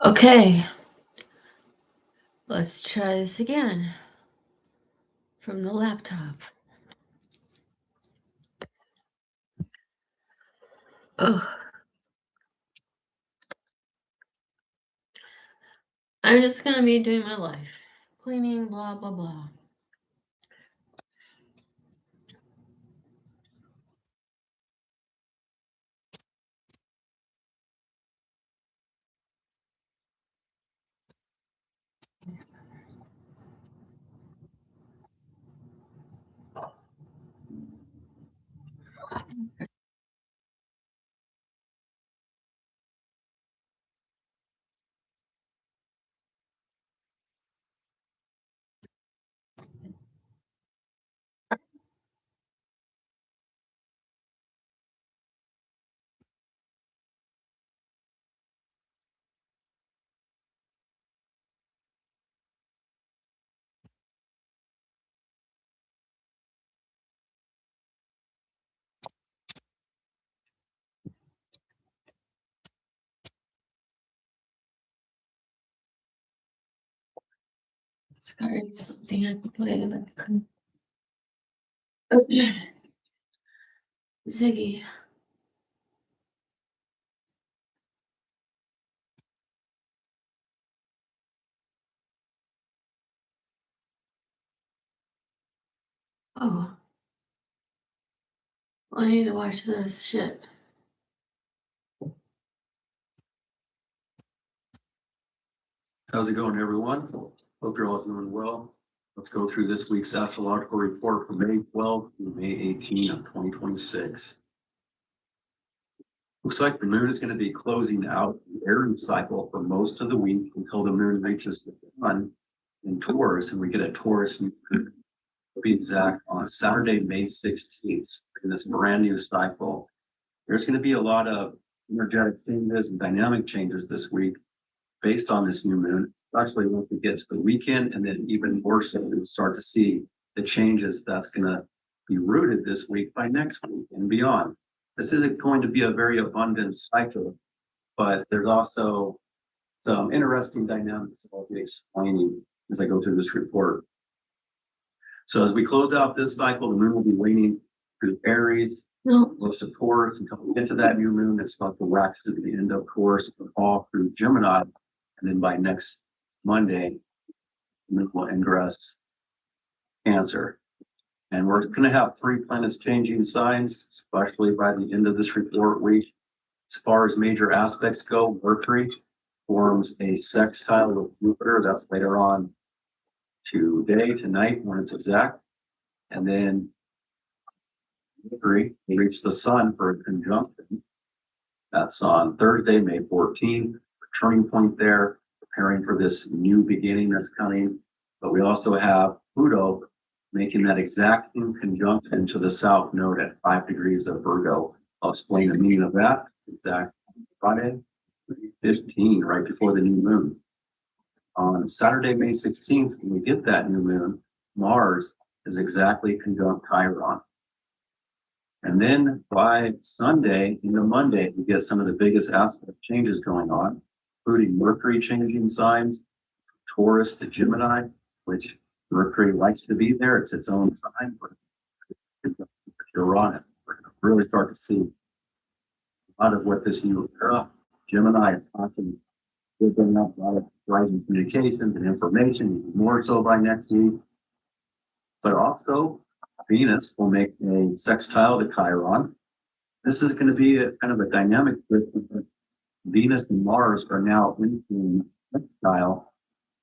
Okay, let's try this again from the laptop. Oh, I'm just gonna be doing my life. Cleaning, blah, blah, blah. It's got something I can put in the back. Okay. Ziggy. Oh, I need to watch this shit. How's it going, everyone? Hope you're all doing well. Let's go through this week's astrological report for May 12th through May 18th of 2026. Looks like the moon is going to be closing out the Aries cycle for most of the week until the moon reaches the sun in Taurus, and we get a Taurus, to be exact, on Saturday, May 16th, in this brand new cycle. There's going to be a lot of energetic changes and dynamic changes this week based on this new moon, especially once we get to the weekend, and then even more so, we'll start to see the changes that's going to be rooted this week by next week and beyond. This isn't going to be a very abundant cycle, but there's also some interesting dynamics I'll be explaining as I go through this report. So as we close out this cycle, the moon will be waning through Aries, close to Taurus until we get to that new moon. It's about to wax to the end of Taurus, fall through Gemini. And then by next Monday, the moon will ingress Cancer. And we're going to have 3 planets changing signs, especially by the end of this report week. As far as major aspects go, Mercury forms a sextile with Jupiter. That's later on tonight when it's exact. And then Mercury will reach the sun for a conjunction. That's on Thursday, May 14th. Turning point there, preparing for this new beginning that's coming. But we also have Pluto making that exact conjunction to the south node at 5 degrees of Virgo. I'll explain the meaning of that. It's exact Friday, 15, right before the new moon. On Saturday, May 16th, when we get that new moon, Mars is exactly conjunct Chiron. And then by Sunday into Monday, we get some of the biggest aspect changes going on, including Mercury changing signs, Taurus to Gemini, which Mercury likes to be there. It's its own sign, but it's Uranus. We're going to really start to see a lot of what this new era, Gemini, is constantly giving up a lot of rising communications and information, even more so by next week. But also, Venus will make a sextile to Chiron. This is going to be a kind of a dynamic shift. Venus and Mars are now in sextile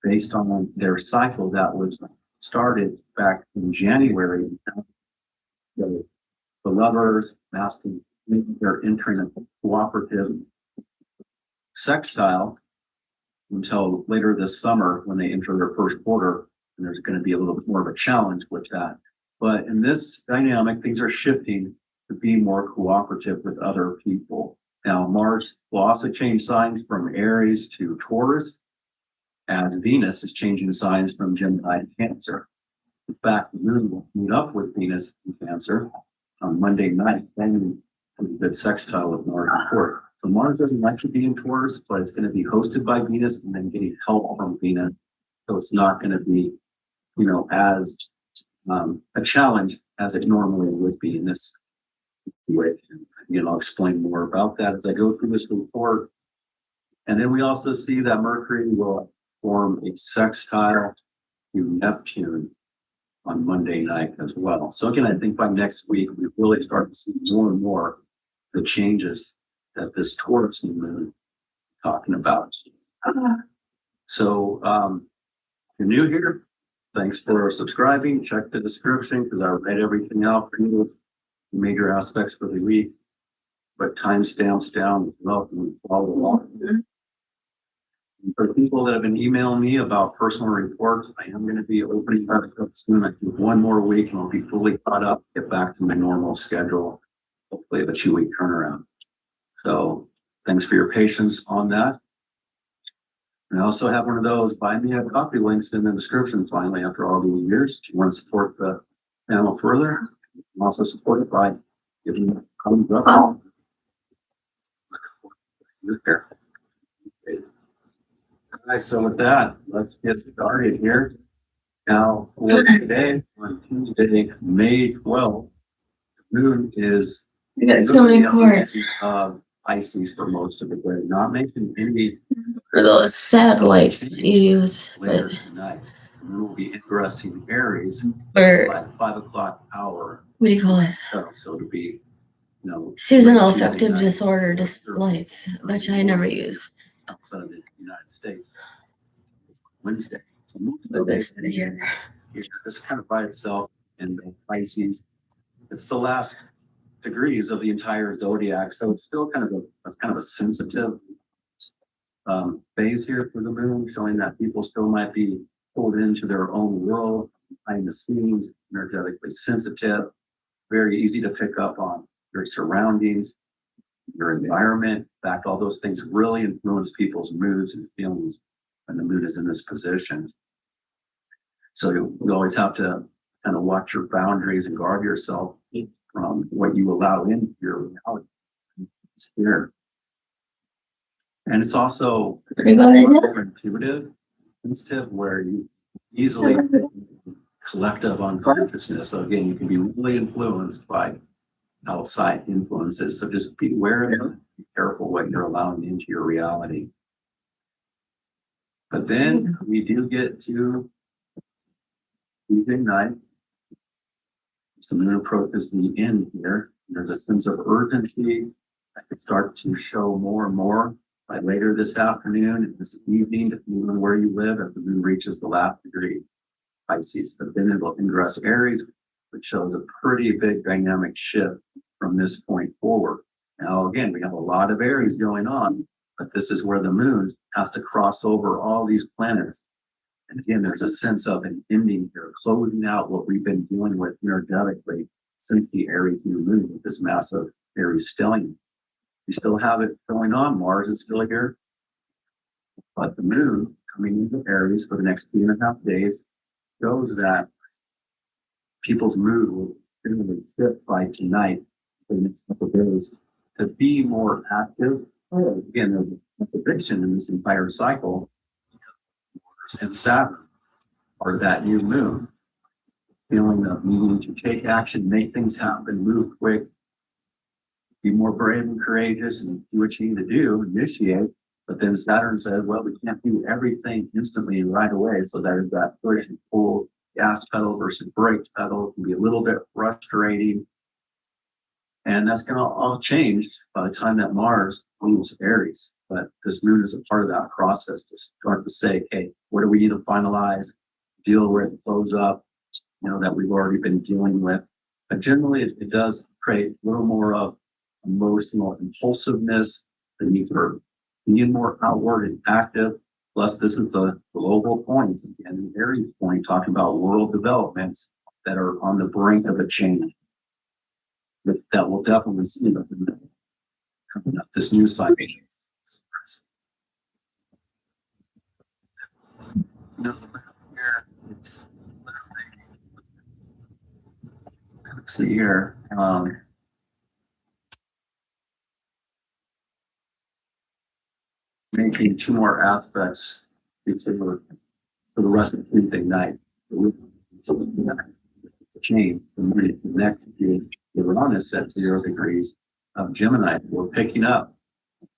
based on their cycle that was started back in January. The lovers, masculine, they're entering a cooperative sextile until later this summer when they enter their first quarter, and there's going to be a little bit more of a challenge with that. But in this dynamic, things are shifting to be more cooperative with other people. Now, Mars will also change signs from Aries to Taurus, as Venus is changing signs from Gemini to Cancer. In fact, the moon will meet up with Venus in Cancer on Monday night, then a good sextile with Mars and Taurus. So Mars doesn't like to be in Taurus, but it's going to be hosted by Venus and then getting help from Venus. So it's not going to be, as a challenge as it normally would be in this situation. Again, I'll explain more about that as I go through this report. And then we also see that Mercury will form a sextile to Neptune on Monday night as well. So again, I think by next week, we really start to see more and more the changes that this Taurus new moon is talking about. So if you're new here, thanks for subscribing. Check the description because I read everything out for you, major aspects for the week, but timestamps down as well. And follow along. For people that have been emailing me about personal reports, I am going to be opening back up soon. I think one more week and I'll be fully caught up, get back to my normal schedule, hopefully a 2-week turnaround. So thanks for your patience on that. And I also have one of those buy me a coffee links in the description finally after all these years. If you want to support the channel further, you can also support it by giving a thumbs up. Here. All right, so with that, let's get started here. Now, for today, on Tuesday, May 12th, the moon is I got too many cords. Pisces for most of the day, not making any For those satellites that you use, later but tonight. The moon will be ingressing Aries for by the 5 o'clock hour. what do you call it? So to be, Seasonal Tuesday affective night, disorder or lights, which I never use. outside of the United States. Wednesday. So most of Move the day this out of here. this kind of by itself in the Pisces. It's the last degrees of the entire zodiac, so it's still kind of a sensitive phase here for the moon, showing that people still might be pulled into their own world behind the scenes, energetically sensitive, very easy to pick up on your surroundings, your environment. In fact, all those things really influence people's moods and feelings when the moon is in this position. So you always have to kind of watch your boundaries and guard yourself from what you allow into your reality. It's here. And it's also intuitive, sensitive, where you easily collective unconsciousness. So again, you can be really influenced by outside influences. So just be aware of it. Be careful what you're allowing into your reality. But then we do get to Tuesday night. So the moon approaches the end here. There's a sense of urgency that could start to show more and more by later this afternoon and this evening, depending on where you live, as the moon reaches the last degree Pisces. But then it'll ingress Aries, which shows a pretty big dynamic shift from this point forward. Now, again, we have a lot of Aries going on, but this is where the moon has to cross over all these planets. And again, there's a sense of an ending here, closing out what we've been dealing with energetically since the Aries new moon with this massive Aries stellium. We still have it going on. Mars is still here. But the moon coming into Aries for the next 3.5 days shows that people's mood will really shift by tonight for the next couple of days to be more active. Again, there's a prediction in this entire cycle. Mars and Saturn are that new moon, feeling of needing to take action, make things happen, move quick, be more brave and courageous, and do what you need to do, initiate. But then Saturn says, well, we can't do everything instantly right away. So there's that push and pull, gas pedal versus brake pedal. It can be a little bit frustrating. And that's going to all change by the time that Mars leaves Aries. But this moon is a part of that process to start to say, okay, what do we need to finalize, deal with, close up, that we've already been dealing with. But generally, it does create a little more of emotional impulsiveness, the need for being more outward and active. Plus, this is the global point, again, the Aries point, talking about world developments that are on the brink of a change. That will definitely see coming up this new cycle. Here it's let's see here. making two more aspects for the rest of Tuesday night. So the change from next to Uranus at 0 degrees of Gemini. We're picking up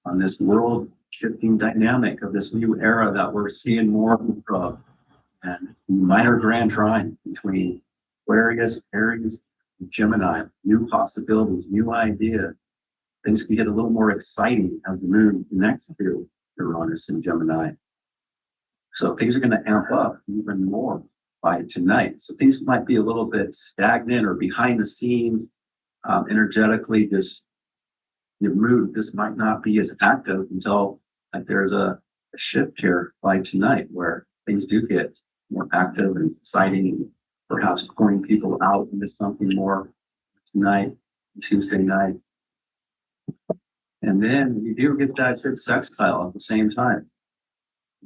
on this world shifting dynamic of this new era that we're seeing more of, and minor grand trine between Aquarius, Aries, and Gemini. New possibilities, new ideas. Things can get a little more exciting as the moon connects to Uranus and Gemini. So things are going to amp up even more by tonight. So things might be a little bit stagnant or behind the scenes. Energetically, this might not be as active until there's a shift here by tonight where things do get more active and exciting, and perhaps pulling people out into something more tonight, Tuesday night. And then you do get that good sextile at the same time.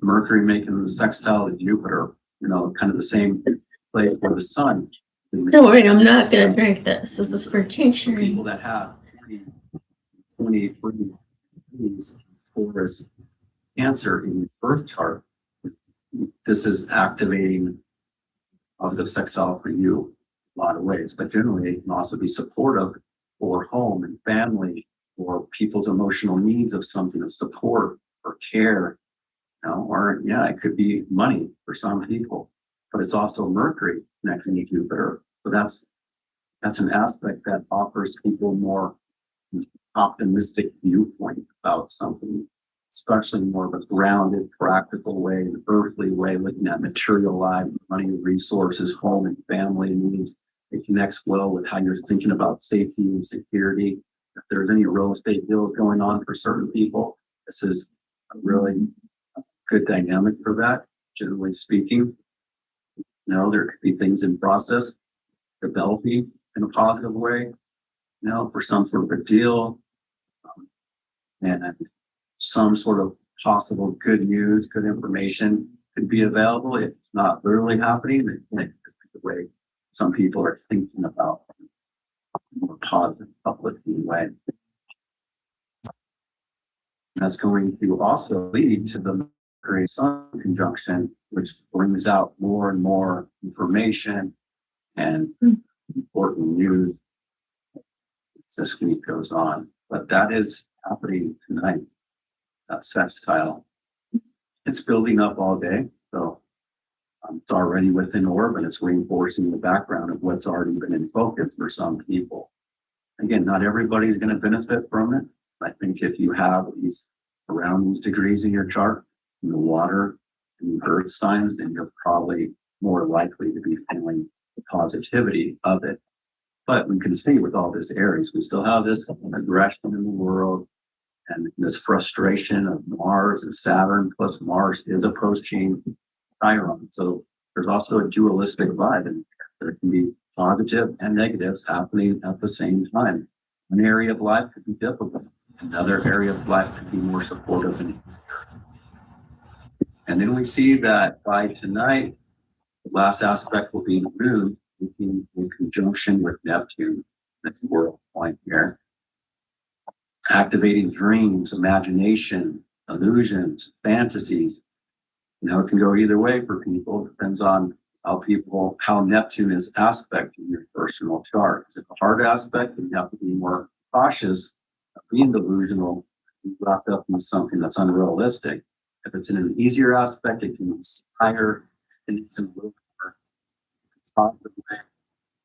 Mercury making the sextile to Jupiter, kind of the same place where the sun. Don't worry, I'm not going to drink this. This is for tincture. People that have 23 degrees Taurus Cancer in your birth chart, this is activating positive sextile for you a lot of ways, but generally it can also be supportive for home and family, or people's emotional needs of something of support or care, or it could be money for some people, but it's also Mercury connecting to Jupiter. So that's an aspect that offers people more optimistic viewpoint about something, especially more of a grounded, practical way, an earthly way, looking at material life, money, resources, home and family needs. It connects well with how you're thinking about safety and security. If there's any real estate deals going on for certain people, this is a really good dynamic for that, generally speaking. There could be things in process developing in a positive way, for some sort of a deal, and some sort of possible good news, good information could be available. If it's not literally happening, it just be the way some people are thinking about a more positive, uplifting way. That's going to also lead to the Mercury Sun conjunction, which brings out more and more information and important news as this week goes on. But that is happening tonight, that sextile. It's building up all day, so it's already within orbit. It's reinforcing the background of what's already been in focus for some people. Again, not everybody's going to benefit from it. I think if you have around these degrees in your chart, in the water and the earth signs, then you're probably more likely to be feeling the positivity of it. But we can see with all this Aries, we still have this aggression in the world and this frustration of Mars and Saturn, plus Mars is approaching Chiron. So there's also a dualistic vibe, and there can be positive and negatives happening at the same time. One area of life could be difficult. Another area of life could be more supportive and easier. And then we see that by tonight, the last aspect will be the moon in conjunction with Neptune. That's the world point here. Activating dreams, imagination, illusions, fantasies. It can go either way for people. It depends on how Neptune is aspecting your personal chart. Is it a hard aspect? Then you have to be more cautious of being delusional, wrapped up in something that's unrealistic. If it's in an easier aspect, it can inspire, and it's in a little more positive way.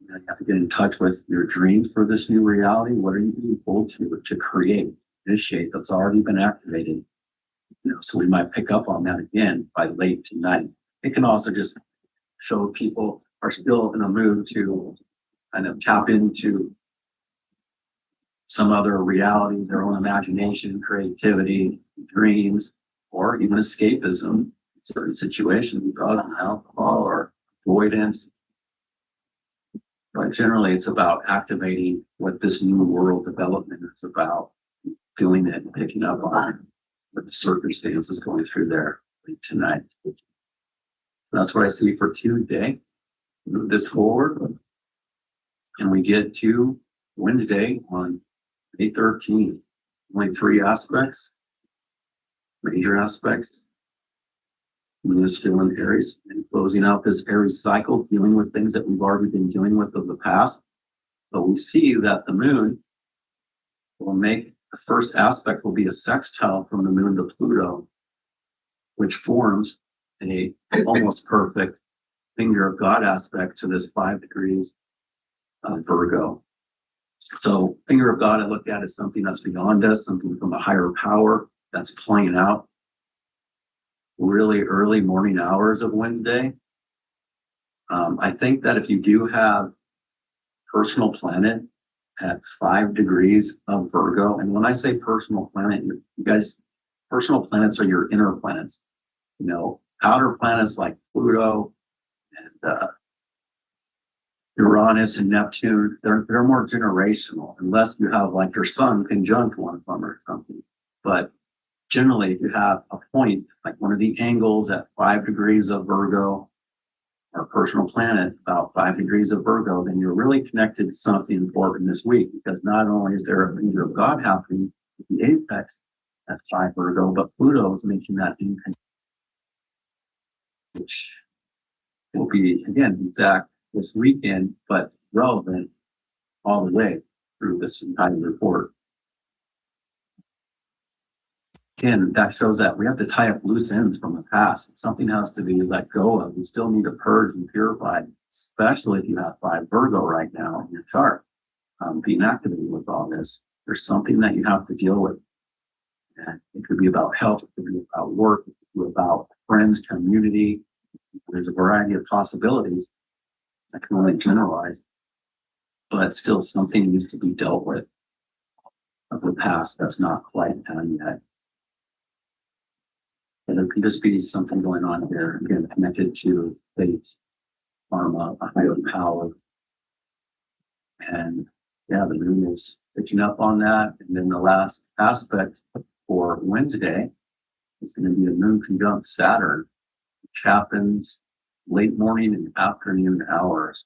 You have to get in touch with your dreams for this new reality. What are you being pulled to create, initiate that's already been activated? So we might pick up on that again by late tonight. It can also just show people are still in a mood to kind of tap into some other reality, their own imagination, creativity, dreams, or even escapism in certain situations, drugs and alcohol or avoidance. But generally, it's about activating what this new world development is about, feeling it and picking up on what the circumstances going through there tonight. So that's what I see for Tuesday. Move this forward, and we get to Wednesday on May 13th. Only 3 aspects. major aspects. Moon is still in Aries and closing out this Aries cycle, dealing with things that we've already been dealing with of the past. But we see that the moon will make the first aspect will be a sextile from the moon to Pluto, which forms a almost perfect finger of God aspect to this 5 degrees of Virgo. So finger of God I look at as something that's beyond us, something from a higher power that's playing out really early morning hours of Wednesday. I think that if you do have personal planet at 5 degrees of Virgo, and when I say personal planet, you guys, personal planets are your inner planets. You know, outer planets like Pluto and Uranus and Neptune, they're more generational, unless you have like your sun conjunct one of them or something. But generally, if you have a point, like one of the angles at 5 degrees of Virgo, or personal planet about 5 degrees of Virgo, then you're really connected to something important this week, because not only is there a finger of God happening with the apex at 5 Virgo, but Pluto is making that income, which will be, again, exact this weekend, but relevant all the way through this entire report. Again, that shows that we have to tie up loose ends from the past. Something has to be let go of. We still need to purge and purify, especially if you have 5 Virgo right now in your chart, being activated with all this. There's something that you have to deal with. And it could be about health, it could be about work, it could be about friends, community. There's a variety of possibilities. I can only generalize, but still something needs to be dealt with of the past that's not quite done yet. And there could just be something going on here, again, connected to faith, karma, a higher power. And yeah, the moon is picking up on that. And then the last aspect for Wednesday is going to be a moon conjunct Saturn, which happens late morning and afternoon hours.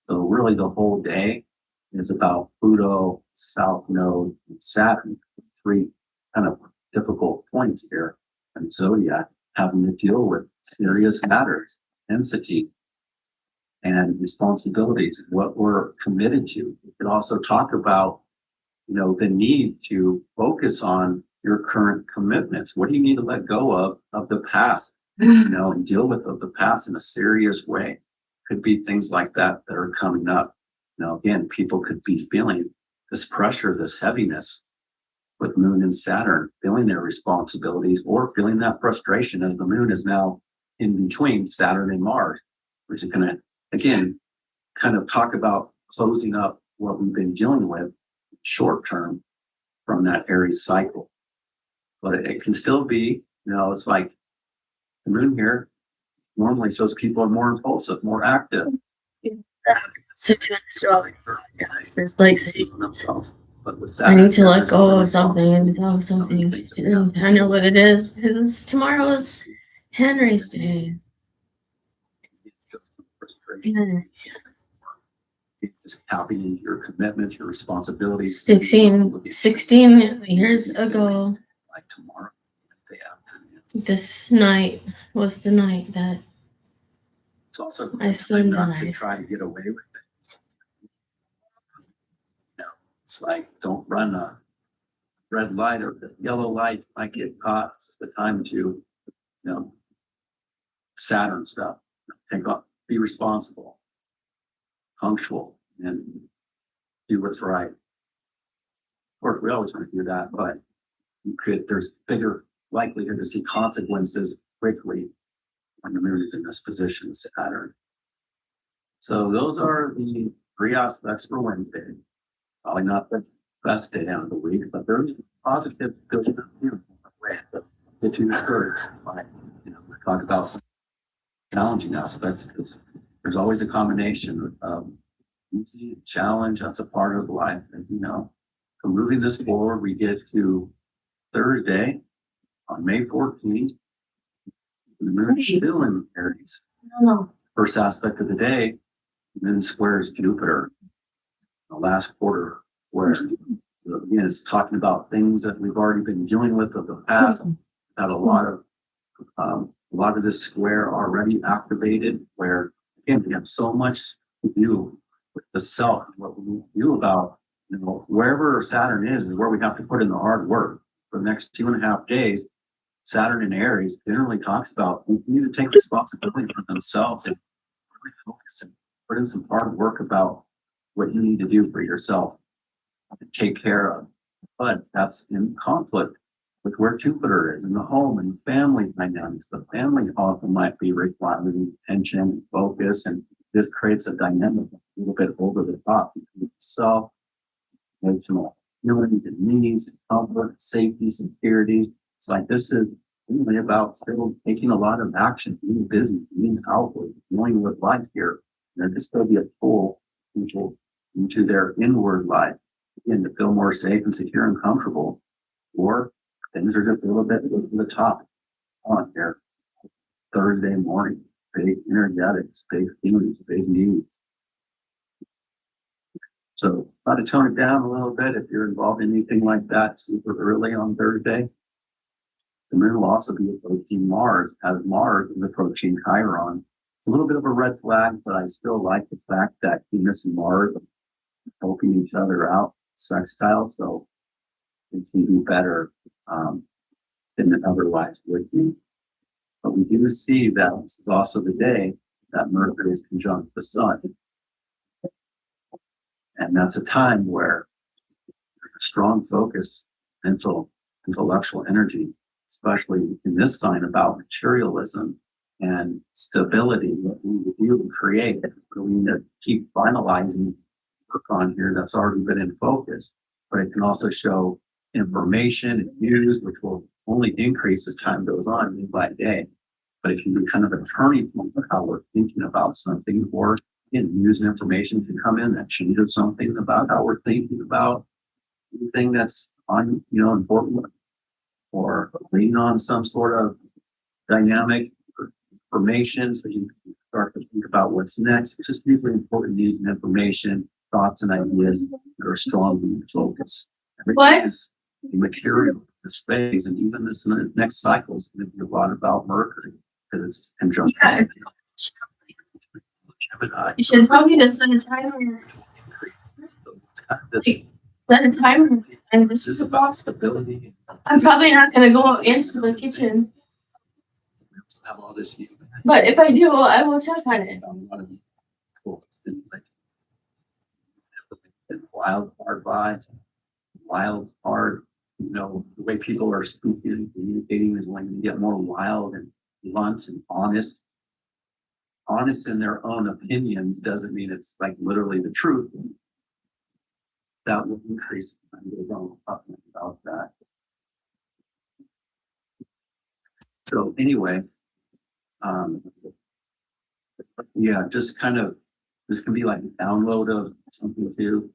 So really the whole day is about Pluto, South Node, and Saturn, 3 kind of difficult points here. And zodiac having to deal with serious matters, entity, and responsibilities, what we're committed to. We could also talk about, you know, the need to focus on your current commitments. What do you need to let go of the past, you know, and deal with of the past in a serious way? Could be things like that that are coming up. You know, again, people could be feeling this pressure, this heaviness with Moon and Saturn, feeling their responsibilities or feeling that frustration as the Moon is now in between Saturn and Mars, which is going to, again, kind of talk about closing up what we've been dealing with short term from that Aries cycle. But it can still be, you know, it's like the Moon here normally shows people are more impulsive, more active. So to an astrology podcast, there's like saying, themselves. But with I need to Saturn, let go of something and of something. And I know what it is because tomorrow is Henry's Day. Henry. Just tapping into your commitments, your responsibilities. 16 years ago, Like tomorrow, day after. this night was the night that It's also my son not to died. try to get away with it. No, it's like don't run a red light or the yellow light. Might get caught. It's the time to, you know, Saturn stuff. Take off, be responsible, punctual, and do what's right. Of course, we always want to do that, but you could. There's bigger likelihood to see consequences quickly when the Moon is in this position, Saturn. So those are the 3 aspects for Wednesday. Probably not the best day out of the week, but there's positive goes in the way that get you discouraged by, you know, we talk about some challenging aspects because there's always a combination of easy challenge. That's a part of life, as you know. So moving this forward, we get to Thursday on May 14th. The Moon is still in Aries. First aspect of the day, the Moon squares Jupiter. The last quarter, where again it's talking about things that we've already been dealing with of the past, Had a lot of this square already activated, where again, we have so much to do with the self, what we do about, wherever Saturn is where we have to put in the hard work. For the next 2.5 days, Saturn in Aries generally talks about you need to take responsibility for themselves and really focus and put in some hard work about what you need to do for yourself and take care of. But that's in conflict with where Jupiter is in the home and family dynamics. The family often might be requiring attention, focus, and this creates a dynamic a little bit over the top between self, emotional feelings and needs, and comfort, safety, security. It's like this is really about still taking a lot of action, being busy, being outward, dealing with life here. And this will be a pull into their inward life, again, to feel more safe and secure and comfortable. Or things are just a little bit over the top on here. Thursday morning, big energetics, big feelings, big needs. So try to tone it down a little bit if you're involved in anything like that super early on Thursday. The moon will also be approaching Mars, as Mars is approaching Chiron. It's a little bit of a red flag, but I still like the fact that Venus and Mars are helping each other out, sextile, so it can do better than it otherwise would be. But we do see that this is also the day that Mercury is conjunct the Sun. And that's a time where strong focus, intellectual energy, especially in this sign about materialism and stability, what we do and create, we need to keep finalizing work on here that's already been in focus. But it can also show information and news, which will only increase as time goes on, day by day. But it can be kind of a turning point for how we're thinking about something, or news and information can come in that changes something about how we're thinking about anything that's on, important, or lean on some sort of dynamic information so you can start to think about what's next. It's just usually important news and information, thoughts and ideas that are strongly in focus. Everything is material, this phase, and even this next cycle is going to be a lot about Mercury because it's conjunct. Yeah. You should probably just set a timer. Set a timer and This is about stability. I'm probably not going to go into the kitchen, Have all this. but if I do, I will check on it. Cool. Wild card vibes, wild card. The way people are speaking and communicating is when you get more wild and blunt and honest. Honest in their own opinions doesn't mean it's like literally the truth. That will increase. I'm going to talk about that. So anyway, yeah, just kind of, this can be like a download of something too.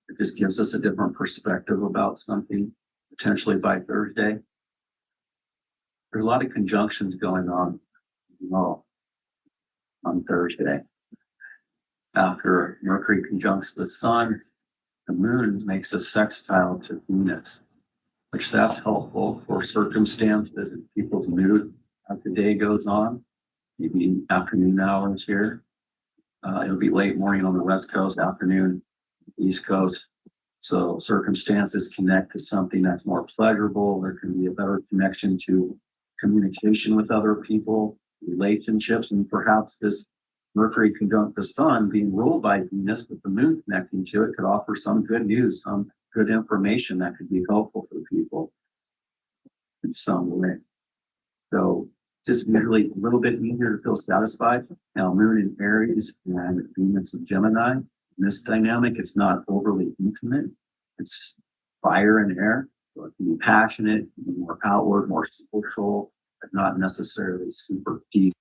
It just gives us a different perspective about something potentially by Thursday. There's a lot of conjunctions going on, on Thursday. After Mercury conjuncts the Sun, the Moon makes a sextile to Venus, which that's helpful for circumstances and people's mood as the day goes on. Maybe afternoon hours here. It'll be late morning on the West Coast, afternoon, East Coast. So circumstances connect to something that's more pleasurable. There can be a better connection to communication with other people, relationships, and perhaps this Mercury conjunct the Sun being ruled by Venus with the Moon connecting to it could offer some good news, some good information that could be helpful for people in some way. So just usually a little bit easier to feel satisfied. Now, Moon in Aries and Venus in Gemini. In this dynamic, it's not overly intimate. It's fire and air. So it can be passionate, more outward, more social, but not necessarily super deep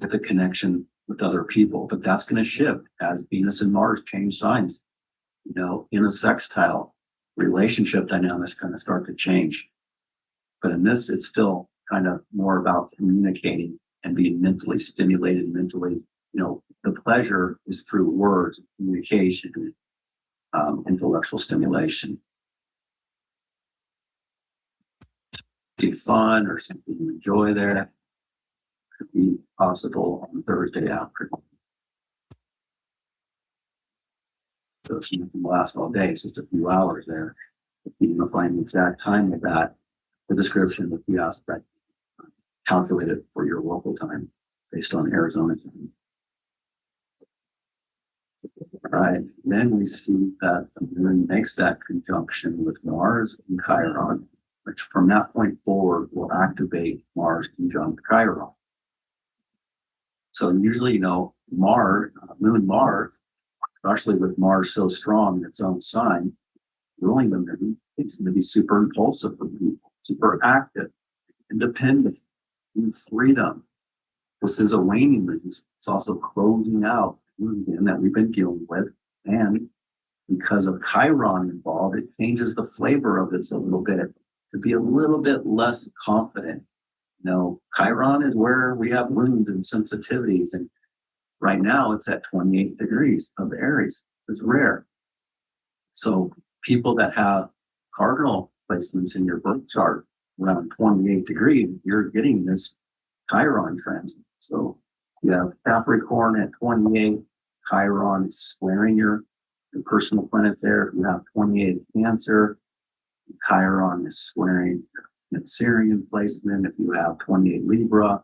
with a connection with other people. But that's going to shift as Venus and Mars change signs. In a sextile, relationship dynamics kind of start to change. But in this, it's still kind of more about communicating and being mentally stimulated, the pleasure is through words, communication, intellectual stimulation. fun or something you enjoy there could be possible on Thursday afternoon. So it's not going to last all day. It's just a few hours there. If you can find the exact time of that, the description of the aspect calculated for your local time based on Arizona time. All right. Then we see that the moon makes that conjunction with Mars and Chiron, which from that point forward will activate Mars conjunct Chiron. So usually, you know, moon Mars, especially with Mars so strong in its own sign, ruling the moon, it's going to be super impulsive for people, super active, independent, in freedom. This is a waning moon. It's also closing out the moon again that we've been dealing with. And because of Chiron involved, it changes the flavor of this a little bit to be a little bit less confident. You know, Chiron is where we have wounds and sensitivities. And right now it's at 28 degrees of Aries. It's rare. So people that have cardinal placements in your birth chart around 28 degrees, you're getting this Chiron transit. So you have Capricorn at 28, Chiron is squaring your personal planet there. You have 28 Cancer, Chiron is squaring your Syrian placement. If you have 28 Libra,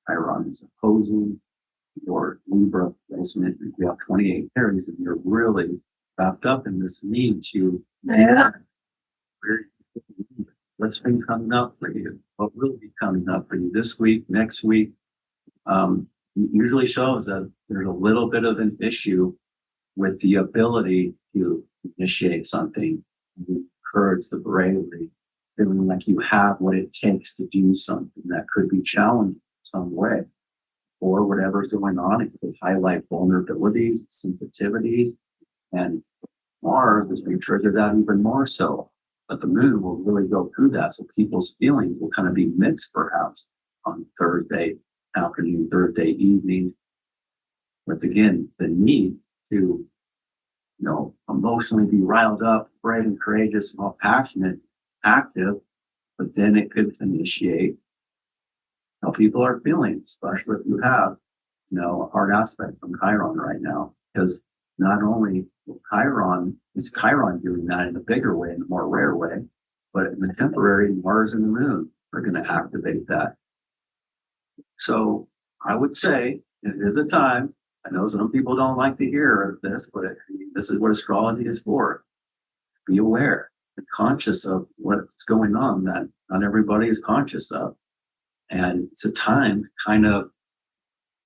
Chiron is opposing your Libra placement. If you have 28 Aries, then you're really wrapped up in this need to what's been coming up for you, what will be coming up for you this week, next week. Usually shows that there's a little bit of an issue with the ability to initiate something, encourage the bravery, feeling like you have what it takes to do something that could be challenging in some way, or whatever's going on. It could highlight vulnerabilities, sensitivities, and Mars is going to trigger that even more so. But the moon will really go through that, so people's feelings will kind of be mixed, perhaps, on Thursday afternoon, Thursday evening. But again, the need to, you know, emotionally be riled up, brave and courageous, and all passionate, active, but then it could initiate how people are feeling, especially if you have, you know, a hard aspect from Chiron right now. Because not only is Chiron doing that in a bigger way, in a more rare way, but in the temporary, Mars and the moon are going to activate that. So I would say it is a time. I know some people don't like to hear this, but this is what astrology is for. Be aware and conscious of what's going on that not everybody is conscious of. And it's a time to kind of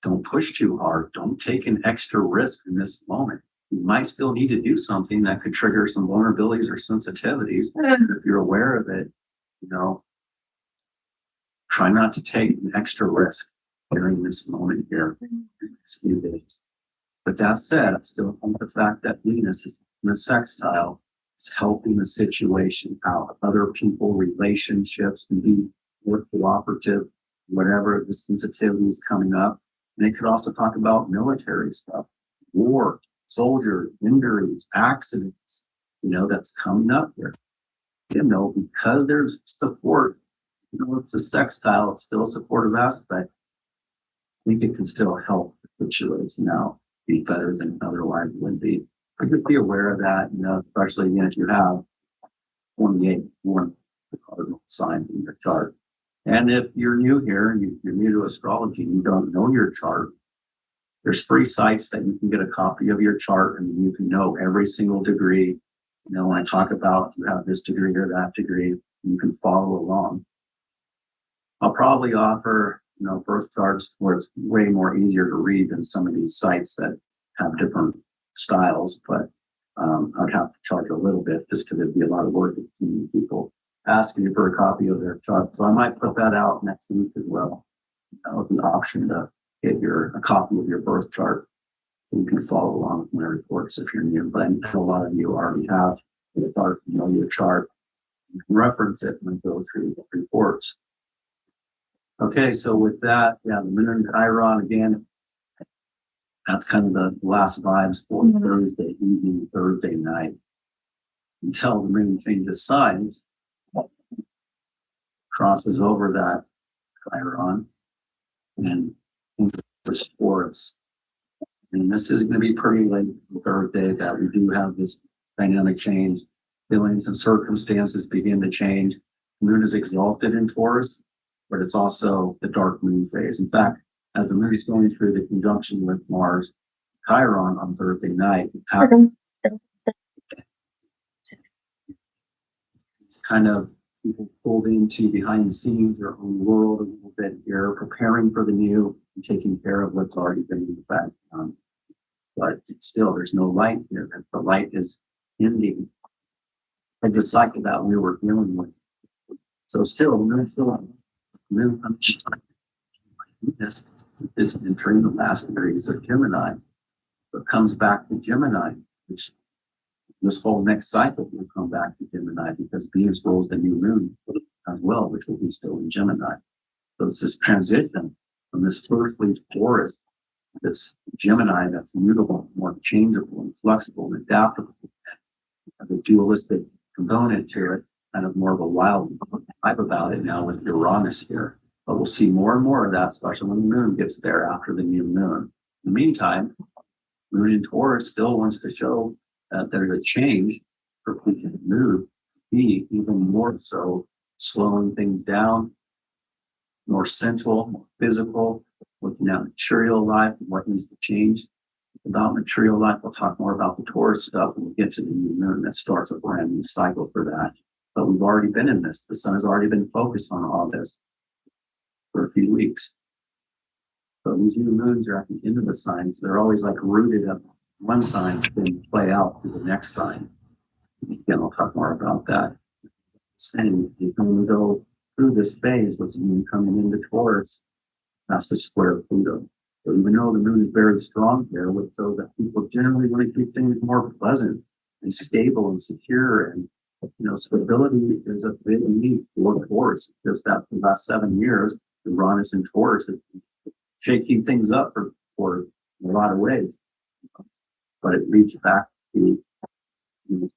don't push too hard. Don't take an extra risk in this moment. You might still need to do something that could trigger some vulnerabilities or sensitivities. If you're aware of it, you know, try not to take an extra risk during this moment here, these few days. But that said, I still think the fact that Venus is in the sextile is helping the situation out. Other people, relationships can be more cooperative, whatever the sensitivity is coming up. And it could also talk about military stuff, war, soldiers, injuries, accidents, you know, that's coming up here. You know, because there's support, you know, it's a sextile, it's still a supportive aspect. I think it can still help the situation now be better than otherwise would be. But just be aware of that, you know, especially again, if you have 28 one of the cardinal signs in your chart. And if you're new here and you're new to astrology, you don't know your chart, there's free sites that you can get a copy of your chart and you can know every single degree. You know, when I talk about you have this degree or that degree, you can follow along. I'll probably offer, you know, birth charts where it's way more easier to read than some of these sites that have different styles, but I'd have to charge a little bit just because it'd be a lot of work to people asking you for a copy of their chart. So I might put that out next week as well. With the option to get a copy of your birth chart so you can follow along with my reports if you're new. But I know a lot of you already have the chart, you know, your chart. You can reference it and go through the reports. Okay, so with that, yeah, the moon and Chiron again. That's kind of the last vibes for Thursday evening, Thursday night. Until the moon changes signs. crosses over that Chiron and into the sports. And this is going to be pretty late Thursday that we do have this dynamic change. Feelings and circumstances begin to change. The moon is exalted in Taurus, but it's also the dark moon phase. In fact, as the moon is going through the conjunction with Mars, Chiron on Thursday night, it's kind of people pulled into behind the scenes, their own world a little bit here, preparing for the new and taking care of what's already been in the background. But still, there's no light here. The light is ending. It's a cycle that we were dealing with. So still, this is entering the last periods of Gemini. But comes back to Gemini, which this whole next cycle will come back to Gemini because Venus rules the new moon as well, which will be still in Gemini. So it's this transition from this earthly Taurus, this Gemini that's mutable, more changeable and flexible and adaptable, has a dualistic component to it, kind of more of a wild type about it now with Uranus here. But we'll see more and more of that, especially when the moon gets there after the new moon. In the meantime, Moon in Taurus still wants to show that there's a change for people to move, be even more so, slowing things down, more sensual, more physical, looking at material life and what needs to change. About material life, we'll talk more about the Taurus stuff when we get to the new moon that starts a brand new cycle for that. But we've already been in this. The sun has already been focused on all this for a few weeks. So these new moons are at the end of the signs. They're always like rooted up one sign to then play out to the next sign. Again, I'll talk more about that. Same, you can go through this phase with the moon coming into Taurus. That's the square Pluto. So even though the moon is very strong here, so that people generally want to keep things more pleasant and stable and secure, and stability is a big need for Taurus. Just that for the last 7 years, Uranus and Taurus has been shaking things up for in a lot of ways. But it leads back to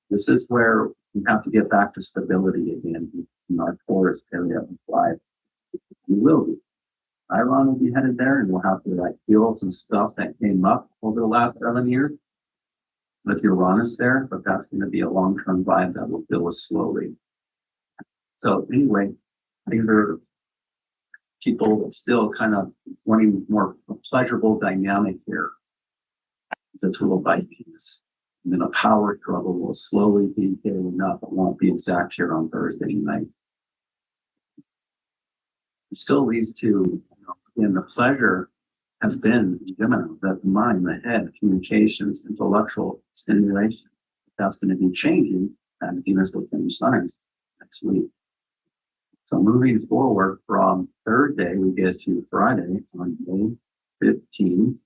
this is where we have to get back to stability again in our Taurus area of life. We will be. Chiron will be headed there, and we'll have to heal some stuff that came up over the last 7 years with Uranus there, but that's going to be a long-term vibe that will heal us slowly. So anyway, these are people still kind of wanting more pleasurable dynamic here. That's ruled by Venus. And then a power struggle will slowly be getting up. It won't be exact here on Thursday night. It still leads to, again, the pleasure has been Gemini, the mind, the head, communications, intellectual stimulation. That's going to be changing as Venus will change signs next week. So moving forward from Thursday, we get to Friday on May 15th.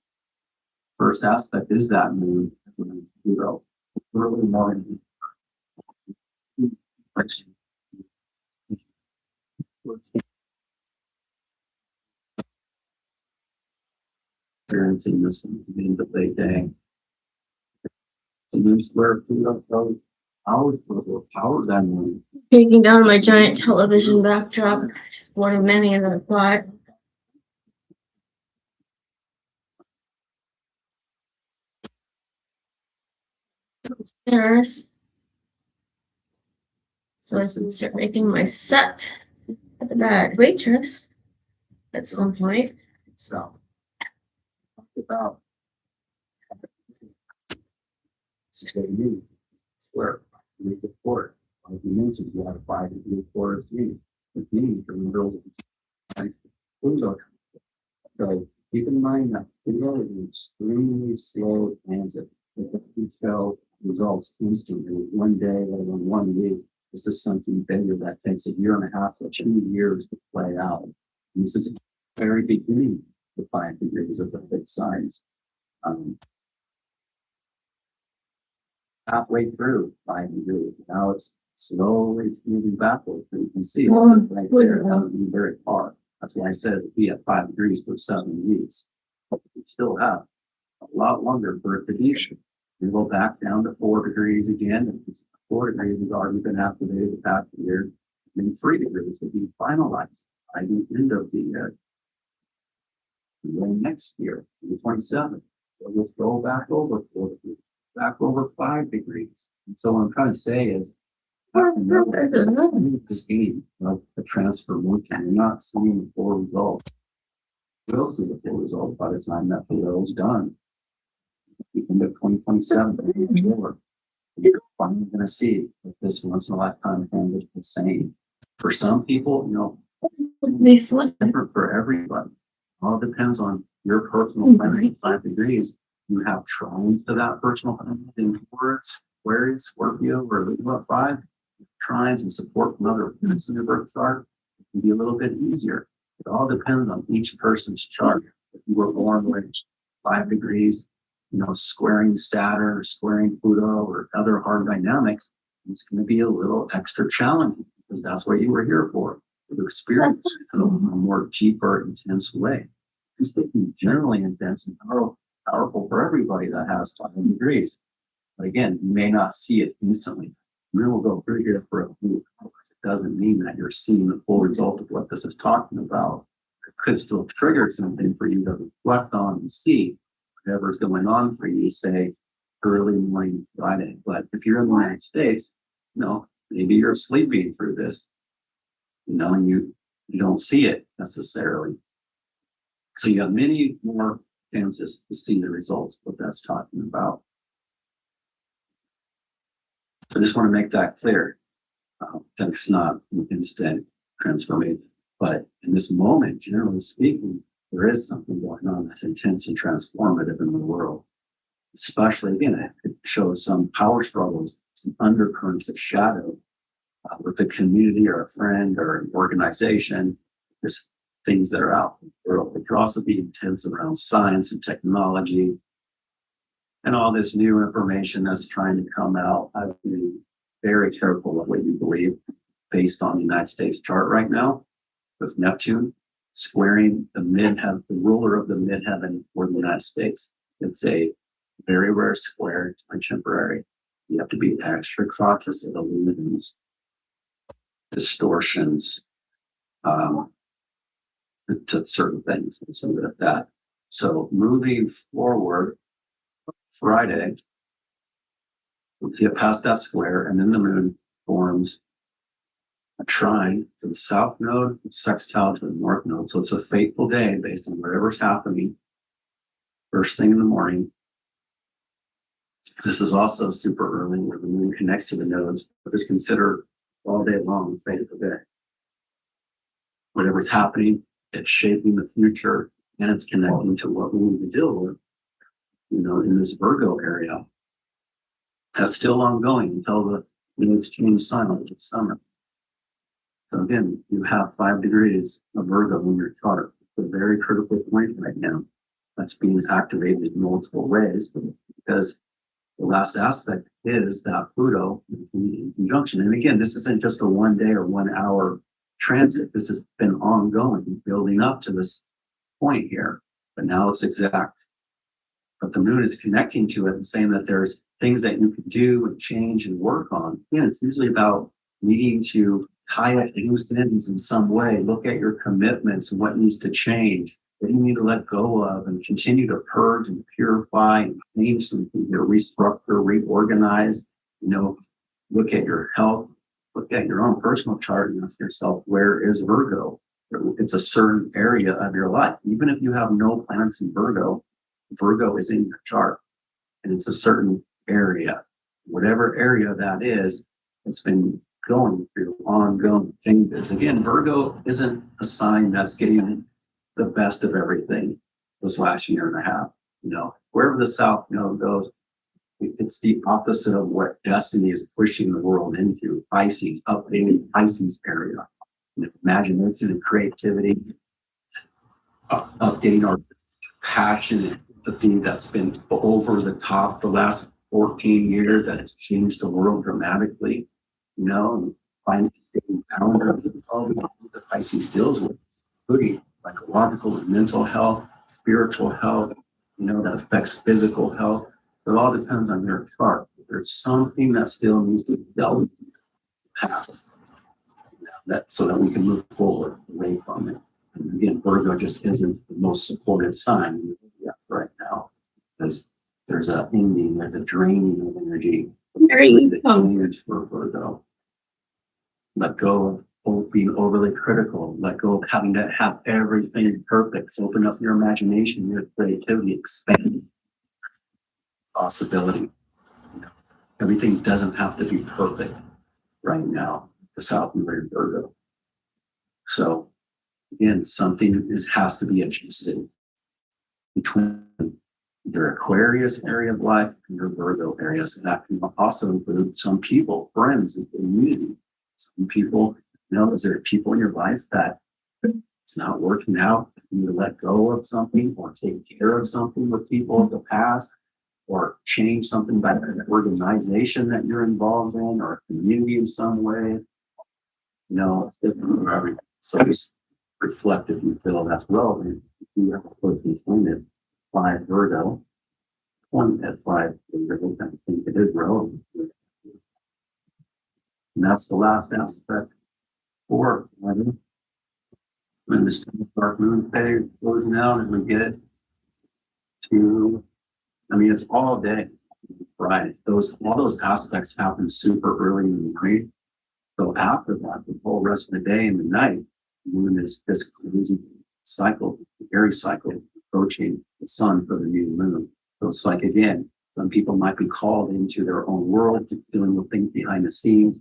First aspect is that moon, Pluto, early morning. Experiencing this in the late day. So moon square Pluto goes power that moon. Taking down my giant television backdrop, just one of many in the plot. Stairs. So I can start making my set at the bad waitress at some point. So about square make the port. Like you mentioned, you have a 5-degree forest mean, which means you're in the middle of Pluto. So keep in mind that Pluto is an extremely slow transit. It doesn't show results instantly, one day or in 1 week. This is something bigger that takes 1.5 years to 2 years to play out. And this is the very beginning of the 5 degrees of the big signs. Halfway through 5 degrees. Now it's slowly moving backwards. So you can see it's right there. It hasn't been very far. That's why I said it'd be at 5 degrees for 7 weeks. But we still have a lot longer for it to be. We go back down to 4 degrees again. 4 degrees has already been activated the past year. And 3 degrees would be finalized by the end of the year. And then next year, the 27th, we'll just go back over 4 degrees, back over 5 degrees. And so what I'm trying to say is, this game of the transformation, you're not seeing the full result. We'll see the full result by the time that video is done. End of 2027, you're finally going to see that this once in a lifetime thing is the same. For some people, it's different for everybody. All depends on your personal plan. 5 degrees, you have trines to that personal plan in words, Aquarius, Scorpio, or Libra 5. Trines and support from other planets in your birth chart, it can be a little bit easier. It all depends on each person's chart. If you were born with 5 degrees, squaring Saturn or squaring Pluto or other hard dynamics, it's going to be a little extra challenging because that's what you were here for, to experience it in a more deeper, intense way. It's generally intense and powerful for everybody that has 5 degrees. But again, you may not see it instantly. You will go through here for a few hours. It doesn't mean that you're seeing the full result of what this is talking about. It could still trigger something for you to reflect on and see whatever's going on for you, say, early morning Friday. But if you're in the United States, maybe you're sleeping through this, and you don't see it necessarily. So you have many more chances to see the results of what that's talking about. I just want to make that clear. That it's not an instant transformation, but in this moment, generally speaking, there is something going on that's intense and transformative in the world. Especially, again, it shows some power struggles, some undercurrents of shadow with the community or a friend or an organization. There's things that are out in the world. It could also be intense around science and technology and all this new information that's trying to come out. I would be very careful of what you believe based on the United States chart right now, with Neptune squaring the ruler of the midheaven for the United States. It's a very rare square. It's contemporary. You have to be extra cautious of the lumens, distortions, to certain things and something like that. So moving forward, Friday, we'll get past that square, and then the moon forms a trine to the south node, sextile to the north node. So it's a fateful day based on whatever's happening first thing in the morning. This is also super early where the moon connects to the nodes, but it's considered all day long the fateful day. Whatever's happening, it's shaping the future, and it's connecting to what we need to deal with, in this Virgo area. That's still ongoing until the nodes change signs this summer. So again, you have 5 degrees of Virgo in your chart. It's a very critical point right now that's being activated in multiple ways, because the last aspect is that Pluto in conjunction. And again, this isn't just a 1 day or 1 hour transit. This has been ongoing, building up to this point here, but now it's exact. But the moon is connecting to it and saying that there's things that you can do and change and work on. Yeah, it's usually about needing to tie up loose ends in some way, look at your commitments and what needs to change, what you need to let go of, and continue to purge and purify and change something, restructure, reorganize, look at your health, look at your own personal chart and ask yourself, where is Virgo? It's a certain area of your life. Even if you have no planets in Virgo, Virgo is in your chart, and it's a certain area. Whatever area that is, it's been going through ongoing changes. Again, Virgo isn't a sign that's getting the best of everything this last year and a half. Wherever the South Node goes, it's the opposite of what destiny is pushing the world into. Pisces, updating Pisces area, imagination and creativity, updating our passion and empathy that's been over the top the last 14 years that has changed the world dramatically, and finding boundaries. It's all these things that Pisces deals with, including psychological and mental health, spiritual health, that affects physical health. So it all depends on your chart. There's something that still needs to be dealt with in the past. that so that we can move forward away from it. And again, Virgo just isn't the most supported sign right now, because there's a ending, there's a draining of energy. Very For Virgo. Let go of being overly critical. Let go of having to have everything perfect. So open up your imagination, your creativity, expand possibility. Everything doesn't have to be perfect right now. The South Node Virgo. So again, something has to be adjusted between your Aquarius area of life and your Virgo area. So that can also include some people, friends, and community. Some people, is there people in your life that it's not working out? You let go of something or take care of something with people of the past, or change something about an organization that you're involved in, or a community in some way. It's different for everything. So just reflect if you feel that's relevant. You have to put this in it. 5 Virgo, 1 at 5 Virgo, I think it is relevant. And that's the last aspect for when the dark moon phase goes out and we get it to, it's all day Friday. All those aspects happen super early in the morning. So after that, the whole rest of the day and the night, the moon is this crazy cycle, the Aries cycle, approaching the sun for the new moon. So it's like, again, some people might be called into their own world, dealing with things behind the scenes,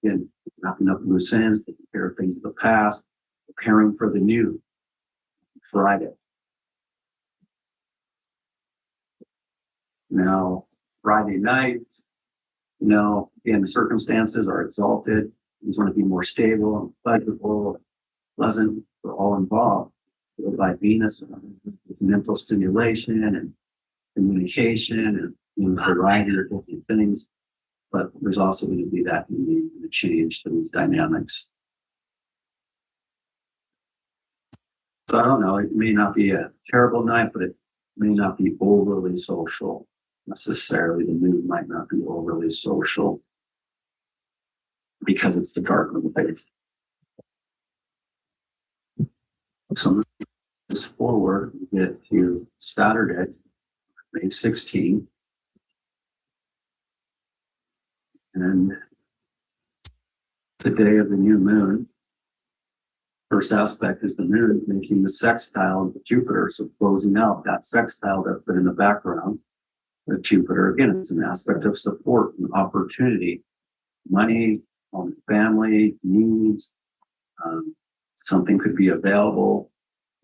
again, wrapping up loose ends, taking care of things of the past, preparing for the new Friday. Now, Friday night, again, the circumstances are exalted. These want to be more stable and pleasurable, pleasant for all involved. Filled by Venus with mental stimulation and communication and a variety of different things. But there's also going to be that need to change to these dynamics. So I don't know, it may not be a terrible night, but it may not be overly social necessarily. The moon might not be overly social because it's the dark moon phase. So this forward, we get to Saturday, May 16th. And the day of the new moon. First aspect is the moon making the sextile with Jupiter, so closing out that sextile that's been in the background with Jupiter. Again, it's an aspect of support and opportunity, money, family, needs. Something could be available,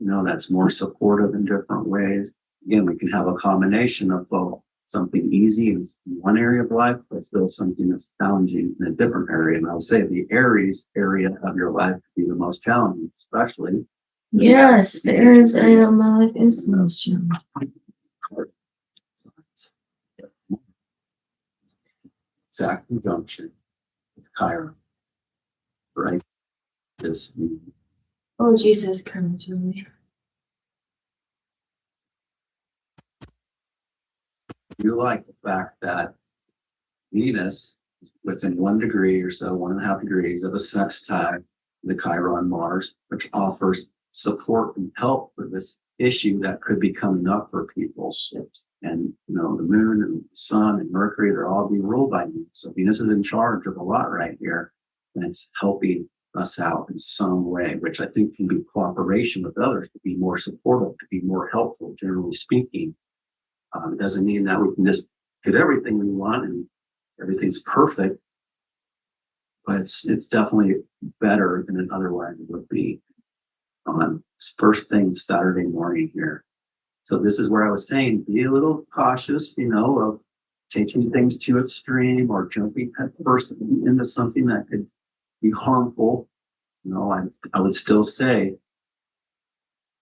that's more supportive in different ways. Again, we can have a combination of both. Something easy in one area of life, but still something that's challenging in a different area. And I would say the Aries area of your life could be the most challenging, especially. Yes, the Aries area of my life is the most challenging. Exact conjunction with Chiron, right? Oh, Jesus, come to me. You like the fact that Venus is within 1 degree or so, 1.5 degrees of a sextile, the Chiron Mars, which offers support and help for this issue that could be coming up for people. And, the moon and the sun and Mercury, they're all being ruled by Venus. So Venus is in charge of a lot right here. And it's helping us out in some way, which I think can be cooperation with others to be more supportive, to be more helpful, generally speaking. It doesn't mean that we can just get everything we want and everything's perfect, but it's definitely better than it otherwise would be on first thing Saturday morning here. So this is where I was saying, be a little cautious, of taking things too extreme or jumping at first into something that could be harmful. I would still say,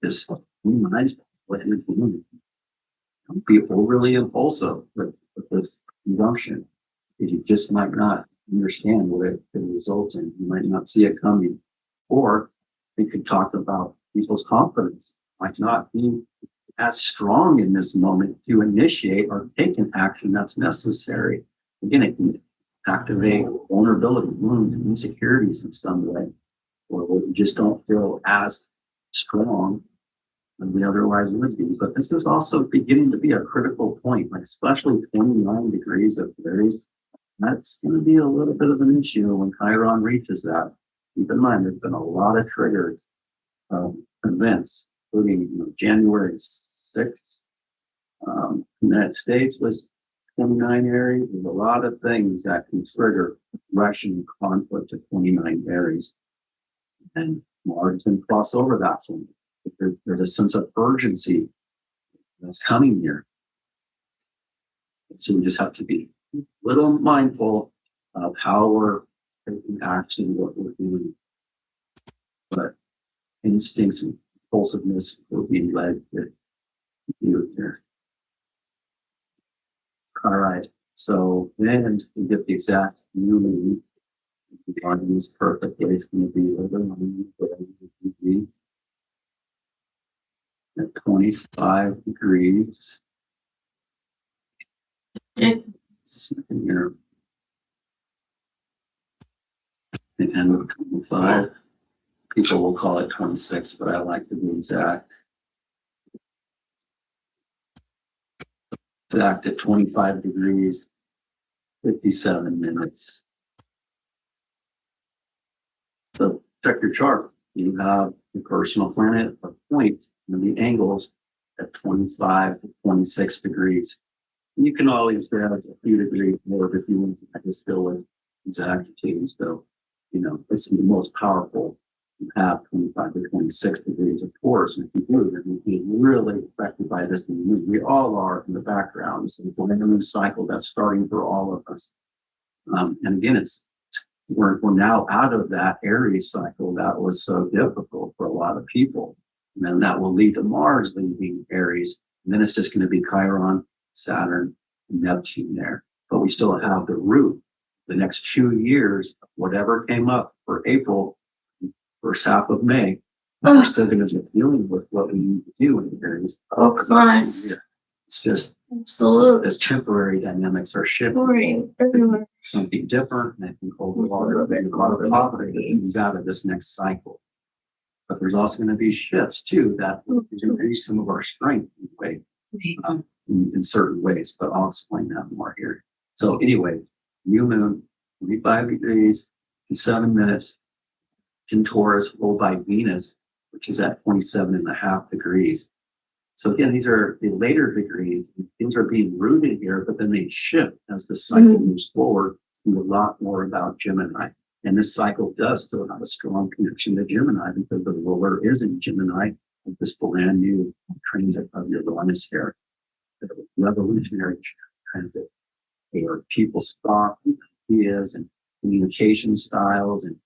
just be mindful what you're doing. Don't be overly impulsive with this conjunction, because you just might not understand what it could result in. You might not see it coming. Or it could talk about people's confidence might not be as strong in this moment to initiate or take an action that's necessary. Again, it can activate vulnerability, wounds, and insecurities in some way. or we just don't feel as strong as we otherwise would be. But this is also beginning to be a critical point, like especially 29 degrees of Aries. That's going to be a little bit of an issue when Chiron reaches that. Keep in mind, there's been a lot of triggers, events, including January 6th. United States was 29 Aries. There's a lot of things that can trigger Russian conflict at 29 Aries. And Mars can cross over that point. There's a sense of urgency that's coming here. So we just have to be a little mindful of how we're taking action, what we're doing. But instincts and impulsiveness will be led to you here. All right. So then we get the exact new moon. On this perfectly, it's going to be over at 25 degrees. Okay. Here. The end of 25. People will call it 26, but I like to be exact. Exact at 25 degrees, 57 minutes. So check your chart. You have your personal planet, a point, and the angles at 25 to 26 degrees. You can always grab a few degrees more if you want. I just feel with exactitude. So, it's the most powerful. You have 25 to 26 degrees, of course. And if you do, then you'll be really affected by this. We all are in the background. It's a new cycle that's starting for all of us. And again, we're now out of that Aries cycle that was so difficult for a lot of people. And then that will lead to Mars leaving Aries. And then it's just going to be Chiron, Saturn, and Neptune there. But we still have the root. The next 2 years, whatever came up for April, first half of May, we're still going to be dealing with what we need to do in Aries. Oh, gosh. It's just Absolutely. this temporary dynamics are shifting. Boring everywhere. Something different, and I think overall there will be a lot of positive that comes out of this next cycle. But there's also going to be shifts too that will increase some of our strength in certain ways. But I'll explain that more here. So anyway, new moon, 25 degrees in 7 minutes in Taurus, ruled by Venus, which is at 27.5 degrees. So again, these are the later degrees. Things are being rooted here, but then they shift as the cycle moves forward to a lot more about Gemini. And this cycle does still have a strong connection to Gemini because the ruler is in Gemini with this brand new transit of your hemisphere, the revolutionary transit. They are people's thought, ideas, and communication styles, and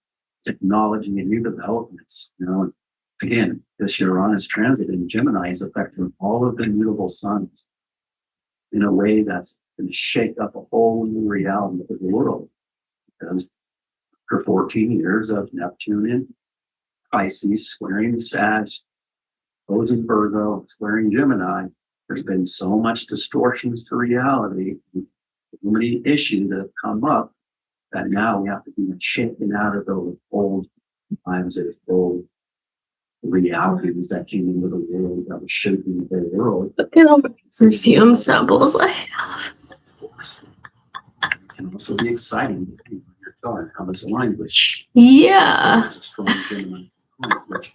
technology and new developments. And again, this Uranus transit in Gemini is affecting all of the mutable signs in a way that's going to shake up a whole new reality of the world. Because for 14 years of Neptune in Pisces, squaring Sag, opposing Virgo, squaring Gemini, there's been so much distortions to reality, so many issues that have come up that now we have to be shaken out of those old times, those old realities that came into the world that was shaping the world. Look at all the perfume samples I have. Of course. It can also be exciting to see your chart, how it's aligned with. Yeah. It's a strong Gemini, which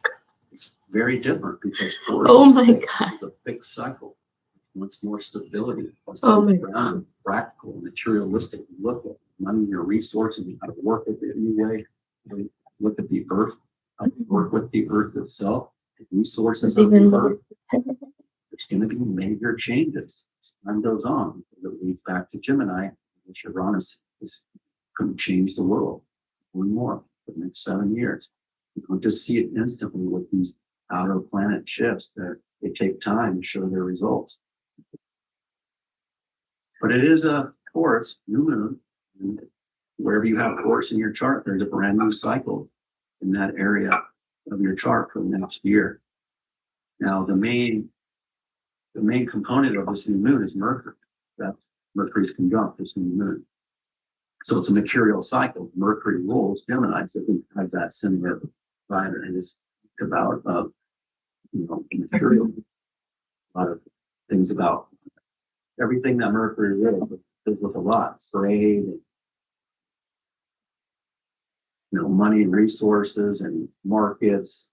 is very different because Oh my God. It's a fixed cycle. It wants more stability. Oh my God. Practical, materialistic look at money, your resources, and how to work with it anyway. Look at the earth, how to work with the earth itself, the resources of the earth. There's going to be major changes as time goes on. It leads back to Gemini, which Uranus is going to change the world more and more for the next 7 years. You don't just see it instantly with these outer planet shifts that they take time to show their results. But it is a Taurus, new moon. And wherever you have Taurus in your chart, there's a brand new cycle in that area of your chart for the next year. Now, the main component of this new moon is Mercury. That's Mercury's conjunct this new moon. So it's a mercurial cycle. Mercury rules Gemini, so it has that similar right? And it's about, material, a lot of things about everything that Mercury is with a lot, trade, and, money and resources and markets,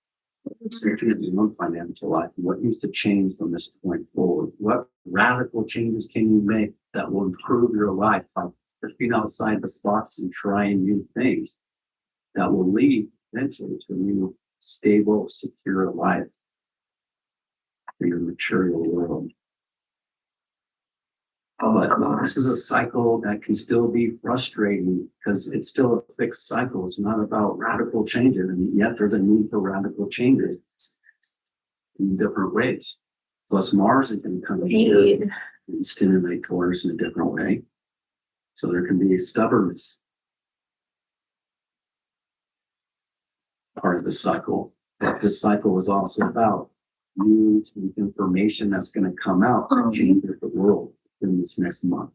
security and financial life, and what needs to change from this point forward. What radical changes can you make that will improve your life by stepping outside the box and trying new things that will lead eventually to a new, stable, secure life in your material world. But this is a cycle that can still be frustrating because it's still a fixed cycle. It's not about radical changes, and yet there's a need for radical changes in different ways. Plus, Mars is going to come in here and stimulate Taurus in a different way. So there can be stubbornness part of the cycle. But this cycle is also about news and information that's going to come out that changes the world in this next month.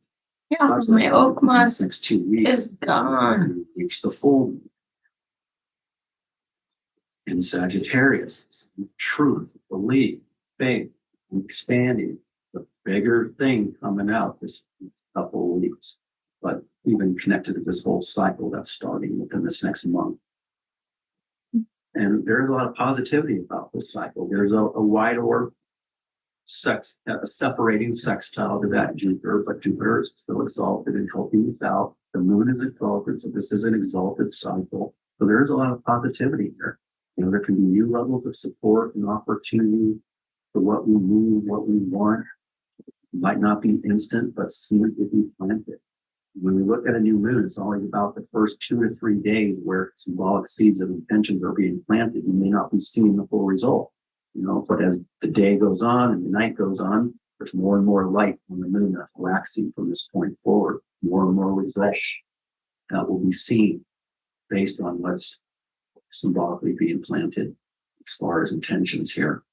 Yeah, my oak moss next 2 weeks is gone. Reach the full moon. In Sagittarius, truth, belief, faith, expanding, the bigger thing coming out this couple of weeks, but even connected to this whole cycle that's starting within this next month. And there's a lot of positivity about this cycle. There's a wide orb separating sextile to that Jupiter, but Jupiter is still exalted and helping us out. The moon is exalted, so this is an exalted cycle. So there's a lot of positivity here. There can be new levels of support and opportunity for what we need, what we want. It might not be instant, but seeds will be planted. When we look at a new moon, it's always about the first 2 to 3 days where symbolic seeds of intentions are being planted. You may not be seeing the full result. But as the day goes on and the night goes on, there's more and more light on the moon that's waxing from this point forward. More and more results that will be seen based on what's symbolically being planted as far as intentions here.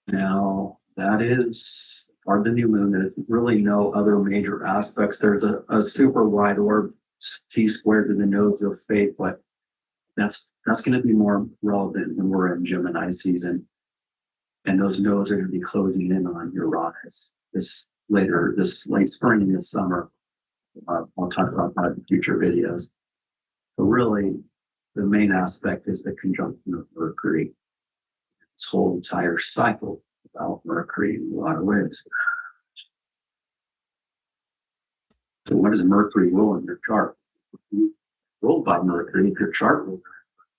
Now, that is part of the new moon. There's really no other major aspects. There's a super wide orb, T squared to the nodes of fate, but that's going to be more relevant when we're in Gemini season. And those nodes are going to be closing in on Uranus this late spring and this summer. I'll talk about that in future videos. But really, the main aspect is the conjunction of Mercury. This whole entire cycle about Mercury in a lot of ways. So what does Mercury rule in your chart? Ruled by Mercury, if your chart rules by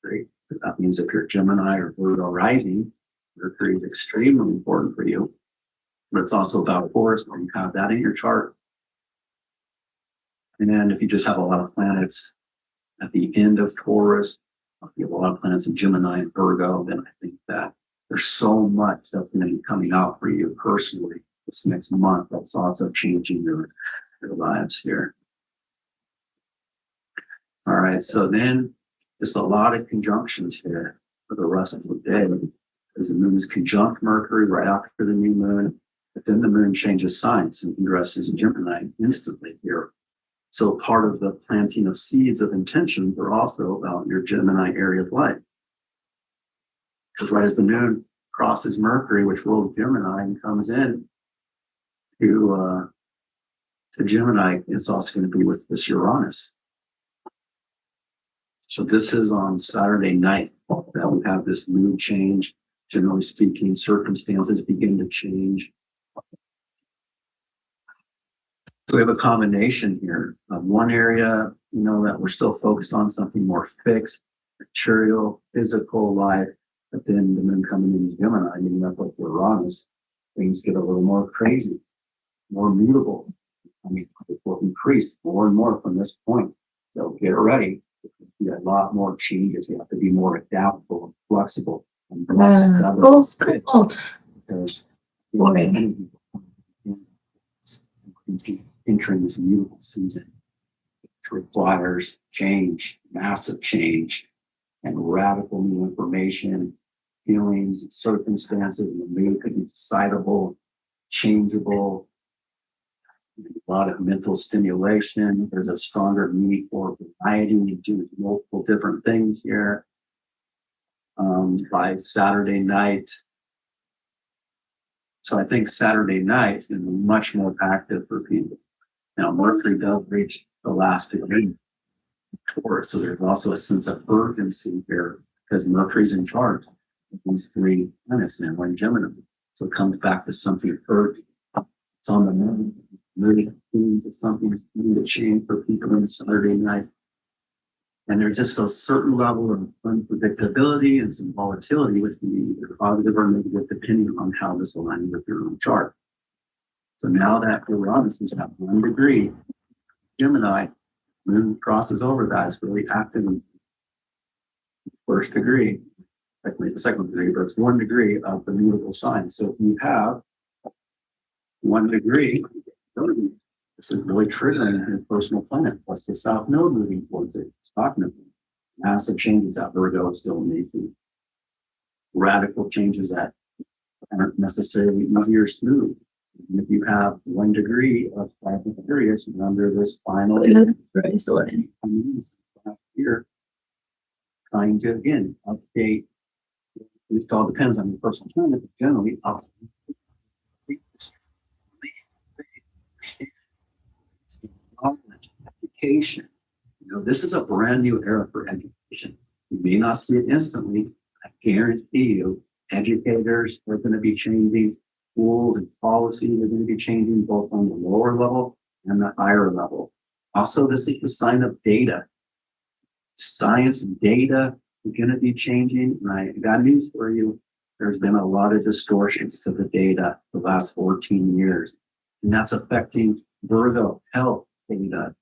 Mercury, that means if you're Gemini or Virgo rising, Mercury is extremely important for you. But it's also about Taurus, when you have that in your chart. And then if you just have a lot of planets at the end of Taurus, if you have a lot of planets in Gemini and Virgo, then I think that there's so much that's going to be coming out for you personally this next month that's also changing your lives here. All right, so then there's a lot of conjunctions here for the rest of the day. Because the moon is conjunct Mercury right after the new moon, but then the moon changes signs and ingresses Gemini instantly here. So part of the planting of seeds of intentions are also about your Gemini area of life. Because right as the moon crosses Mercury, which rules Gemini, and comes in to Gemini, it's also going to be with this Uranus. So this is on Saturday night that we have this mood change. Generally speaking, circumstances begin to change. So we have a combination here of one area, that we're still focused on something more fixed, material, physical life, but then the moon coming into Gemini, meaning up like Uranus, things get a little more crazy, more mutable. It will increase more and more from this point. So get ready. You have a lot more changes. You have to be more adaptable and flexible and less stubborn. Because entering this mutable season, which requires change, massive change, and radical new information, feelings, and circumstances, and the mood could be decidable, changeable. a lot of mental stimulation. There's a stronger need for variety. You do multiple different things here. By Saturday night. So I think Saturday night is much more active for people. Now, Mercury does reach the last degree for it. So there's also a sense of urgency here because Mercury's in charge of these three planets now in Gemini. So it comes back to something urgent. It's on the moon. Moving things of something's going to change for people on Saturday night. And there's just a certain level of unpredictability and some volatility, which can be either positive or negative, depending on how this aligns with your own chart. So now that Uranus is at 1 degree, Gemini, moon crosses over that. It's really active in the first degree, technically the second degree, but it's 1 degree of the mutable sign. So if you have 1 degree, this is really triggering your personal planet, plus the South Node moving towards it. It's talking about massive changes that Virgo is still making. Radical changes that aren't necessarily easy or smooth. And if you have 1 degree of Sagittarius under this final here, trying to again update. It all depends on your personal planet, but generally knowledge, education. You know, this is a brand new era for education. You may not see it instantly. I guarantee you, educators are going to be changing, schools and policy are going to be changing both on the lower level and the higher level. Also, this is the sign of data. Science and data is going to be changing. And I got news for you. There's been a lot of distortions to the data the last 14 years. And that's affecting Virgo health data.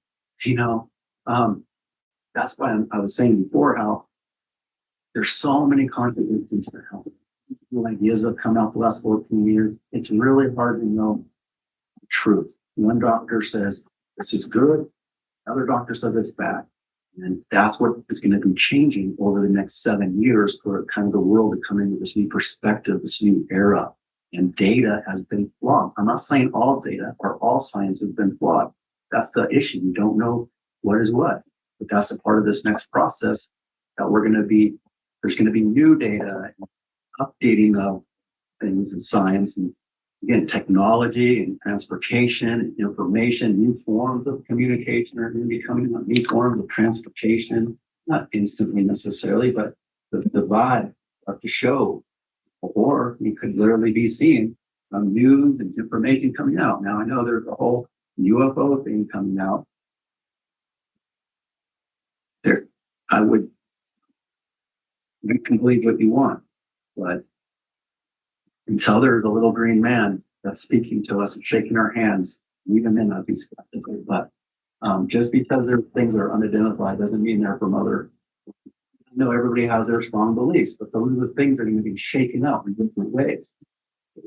You know, that's why I was saying before how there's so many contradictions to health. New ideas have come out the last 14 years. It's really hard to know the truth. One doctor says this is good, another doctor says it's bad. And that's what is going to be changing over the next 7 years for kind of the world to come into this new perspective, this new era. And data has been flawed. I'm not saying all data or all science has been flawed. That's the issue. You don't know what is what. But that's a part of this next process that there's going to be new data, updating of things in science and again, technology and transportation and information, new forms of communication are going to be coming up, new forms of transportation, not instantly necessarily, but the vibe of the show. Or you could literally be seeing some news and information coming out. Now, I know there's a whole UFO thing coming out. You can believe what you want, but until there's a little green man that's speaking to us and shaking our hands, we even may not be skeptical. But just because there are things that are unidentified doesn't mean they're from other. I know everybody has their strong beliefs, but those are the things that are going to be shaken up in different ways.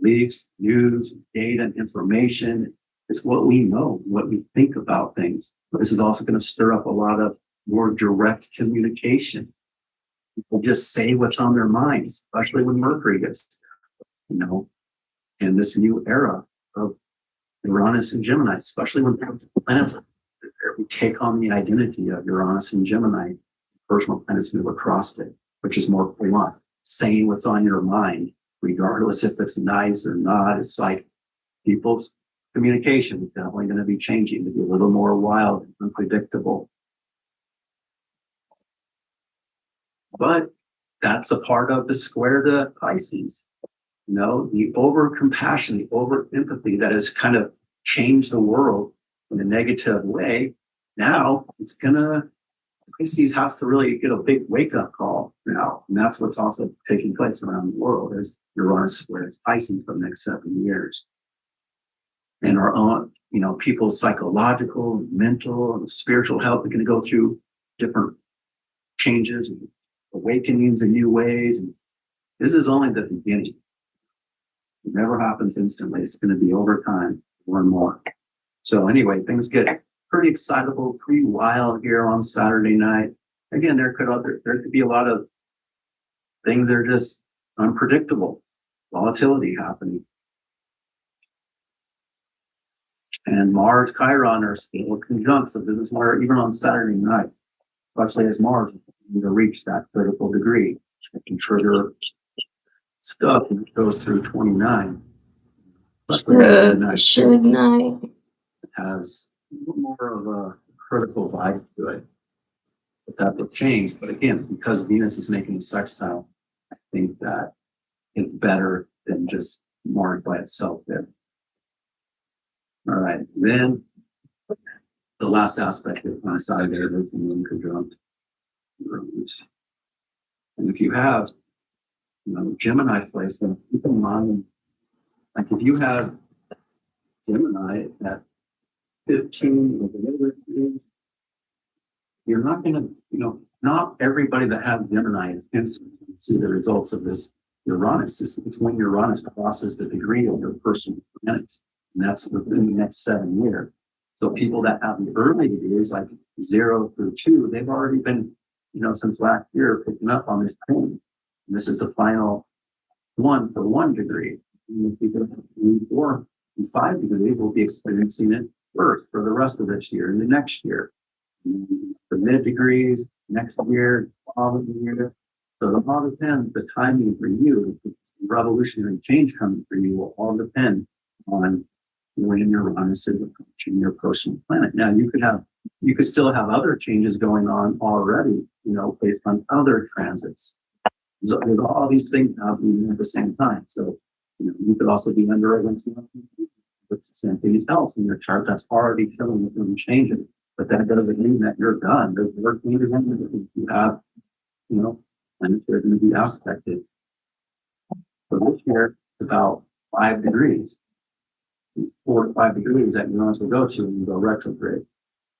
Beliefs, news, data, and information. It's what we know, what we think about things. But this is also going to stir up a lot of more direct communication. People just say what's on their minds, especially when Mercury gets, in this new era of Uranus and Gemini, especially when planets take on the identity of Uranus and Gemini. Personal planets move across it, which is more blunt, saying what's on your mind, regardless if it's nice or not. It's like people's communication is definitely going to be changing to be a little more wild and unpredictable. But that's a part of the square to Pisces. The over compassion, the over empathy that has kind of changed the world in a negative way. Now it's Pisces has to really get a big wake up call now. And that's what's also taking place around the world as Uranus squares Pisces for the next 7 years. And our own, people's psychological, mental, and spiritual health are going to go through different changes and awakenings in new ways. And this is only the beginning. It never happens instantly. It's going to be over time, more and more. So anyway, things get pretty excitable, pretty wild here on Saturday night. Again, there could be a lot of things that are just unpredictable, volatility happening. And Mars, Chiron are still conjunct. So this is where even on Saturday night, especially as Mars is going to reach that critical degree, it can trigger stuff and it goes through 29. Should night. It has a little more of a critical vibe to it. But that will change. But again, because Venus is making a sextile, I think that it's better than just Mars by itself there. All right, then the last aspect of my side there is the moon conjunct Uranus. And if you have, Gemini placement, keep in mind, like if you have Gemini at 15 or whatever it is, you're not going to, not everybody that has Gemini is instant to see the results of this Uranus. It's when Uranus crosses the degree of your personal planets, and that's within the next 7 years. So people that have the early degrees, like 0 through 2, they've already been, since last year picking up on this thing. And this is the final one for 1 degree. And if you go to 3, 4, and 5 degrees, we'll be experiencing it first for the rest of this year and the next year. The mid degrees, next year, following year. So it all depends, the timing for you, the revolutionary change coming for you will all depend on when Uranus is approaching your personal planet. Now you could still have other changes going on already, based on other transits. So there's all these things happening at the same time. So, you could also be under a it's the same thing as health in your chart that's already killing it and changing. But that doesn't mean that you're done. There's work changes in you have, planets that are going to be aspected. For this year, it's about 5 degrees. 4 to 5 degrees that Uranus will go to when you go retrograde.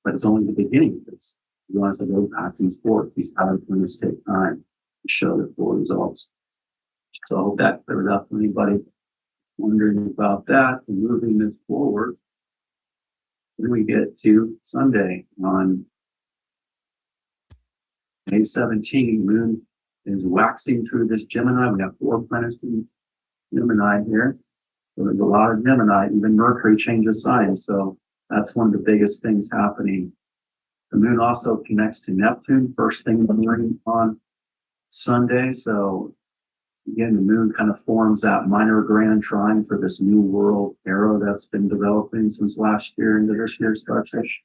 But it's only the beginning of this. Uranus will go back and forth. These outer planets take time to show their full results. So I hope that cleared up for anybody wondering about that. So moving this forward, then we get to Sunday on May 17. Moon is waxing through this Gemini. We have 4 planets in Gemini here. So there's a lot of Gemini. Even Mercury changes signs. So that's one of the biggest things happening. The moon also connects to Neptune first thing in the morning on Sunday. So again, the moon kind of forms that minor grand trine for this new world era that's been developing since last year into this year's Starfish.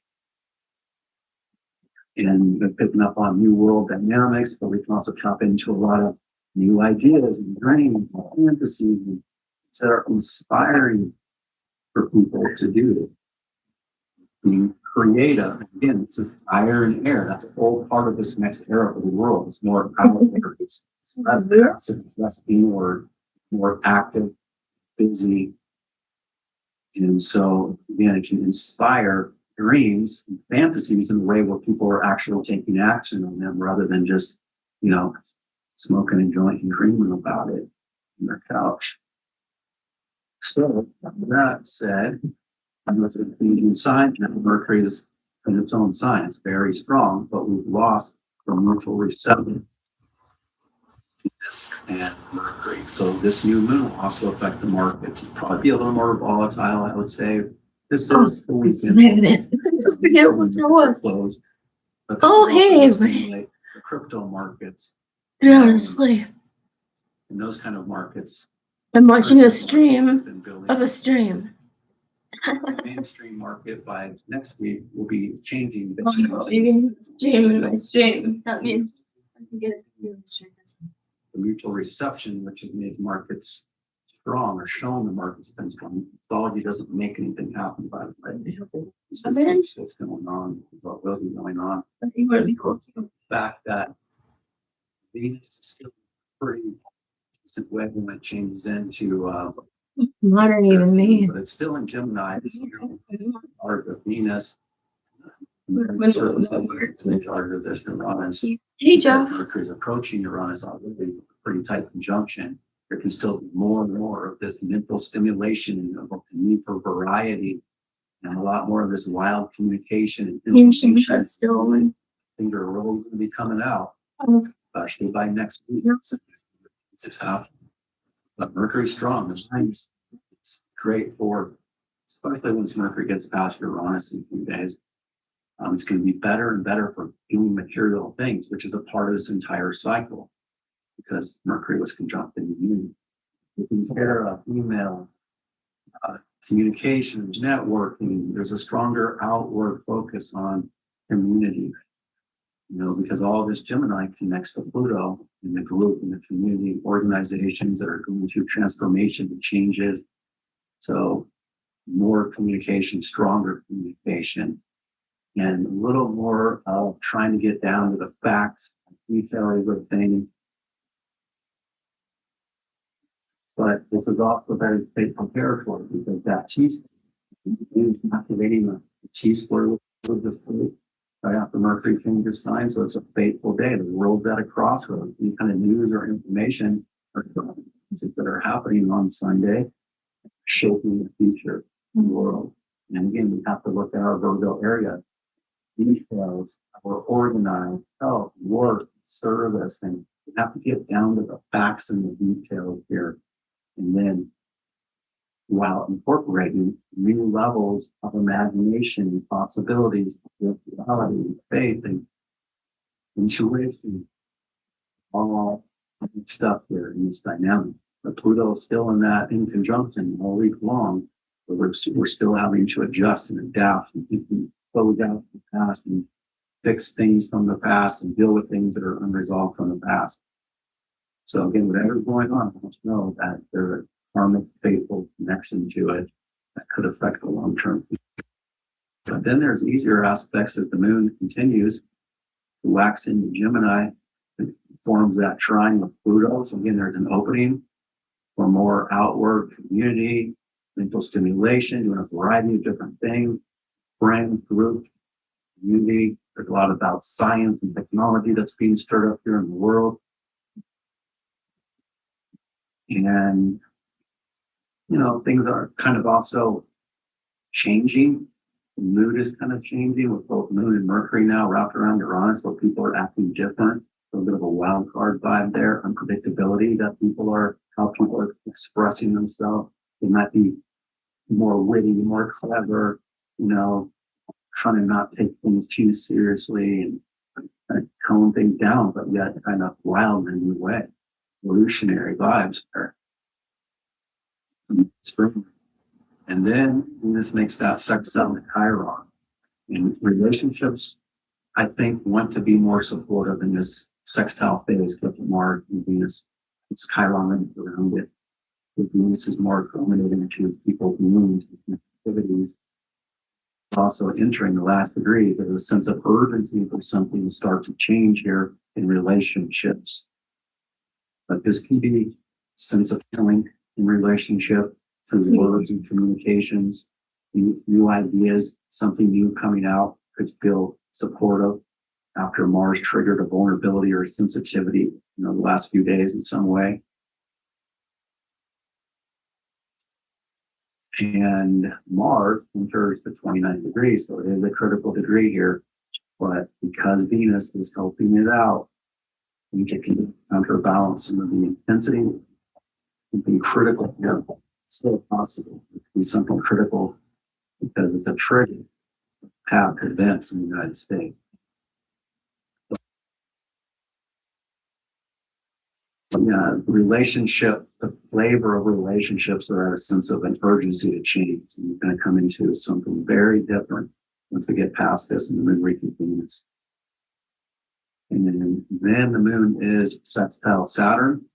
And been picking up on new world dynamics, but we can also tap into a lot of new ideas and dreams and fantasies that are inspiring for people to do. Being creative. Again, this is fire and air. That's a whole part of this next era of the world. It's more out there. It's less passive, it's less inward, more active, busy. And so, again, it can inspire dreams and fantasies in a way where people are actually taking action on them rather than just, smoking a joint and dreaming about it on their couch. So, that said, I'm with the Ephesian sign, and Mercury is in its own sign. It's very strong, but we've lost from mutual reception and Mercury. So this new moon will also affect the markets. It'll probably be a little more volatile, I would say. This is the weekend. I forget what there was. Close, but Oh, hey. The crypto markets. You're asleep. And those kind of markets. I'm watching a stream of a stream. The mainstream market by next week will be changing. Oh, no, you can stream in my stream. That means I can get it in the stream. The mutual reception, which has made markets strong or shown the market's been strong. Astrology doesn't make anything happen by the way. It's the things that's going on, what will be going on. The fact that Venus is still pretty decent way when it changes into modern even me. but it's still in Gemini. It's part of Venus. When Charge of this Uranus. Hey, Jeff. Mercury's approaching Uranus already with a pretty tight conjunction. There can still be more and more of this mental stimulation and the need for variety and a lot more of this wild communication and information. Still and Things are really going to be coming out, especially by next week. It's happening. But Mercury's strong. It's great for especially once Mercury gets past Uranus in a few days. It's going to be better and better for doing material things, which is a part of this entire cycle because Mercury was conjunct in the moon. If you compare email, communications, networking, there's a stronger outward focus on community, because all this Gemini connects to Pluto in the group, in the community, organizations that are going through transformation and changes. So more communication, stronger communication, and a little more of trying to get down to the facts, details of things. But this is also very fateful territory because that T is activating the T square with the place right after Mercury changes signs. So it's a fateful day. The world's at a crossroads. Any kind of news or information or things that are happening on Sunday shaping the future of the world. And again, we have to look at our Virgo area details, our organized health, work, service, and we have to get down to the facts and the details here. And then while incorporating new levels of imagination, possibilities, reality, faith, and intuition, all stuff here in this dynamic. But Pluto is still in conjunction all week long, but we're still having to adjust and adapt and close out the past and fix things from the past and deal with things that are unresolved from the past. So again, whatever's going on, let's know that there's a karmic, fateful connection to it that could affect the long-term future. But then there's easier aspects as the moon continues to wax into Gemini. It forms that trine with Pluto. So again, there's an opening for more outward community, mental stimulation, doing a variety of different things, friends, group, community. There's a lot about science and technology that's being stirred up here in the world. And, things are kind of also changing. The mood is kind of changing with both Moon and Mercury now wrapped around Uranus, so people are acting different. A little bit of a wild card vibe there, unpredictability that how people are expressing themselves. They might be more witty, more clever, trying to not take things too seriously and kind of tone things down, but yet kind of wild in a new way. Evolutionary vibes there. Spring. And then this makes that sextile to Chiron. In relationships, I think, want to be more supportive in this sextile phase with Mars and Venus. It's Chiron around it. The Venus is more accommodating to people's moods and activities. Also entering the last degree, there's a sense of urgency for something to start to change here in relationships. But this can be a sense of feeling in relationship through words and communications, new ideas, something new coming out could feel supportive after Mars triggered a vulnerability or a sensitivity, the last few days in some way. And Mars enters the 29th degree, so it is a critical degree here. But because Venus is helping it out, we can counterbalance some of the intensity. Something critical here. It's still possible. It can be something critical because it's a trigger path to events in the United States. Relationship, the flavor of relationships are at a sense of an urgency to change. And you're going to come into something very different once we get past this and the moon reconvenes. And then the moon is sextile Saturn.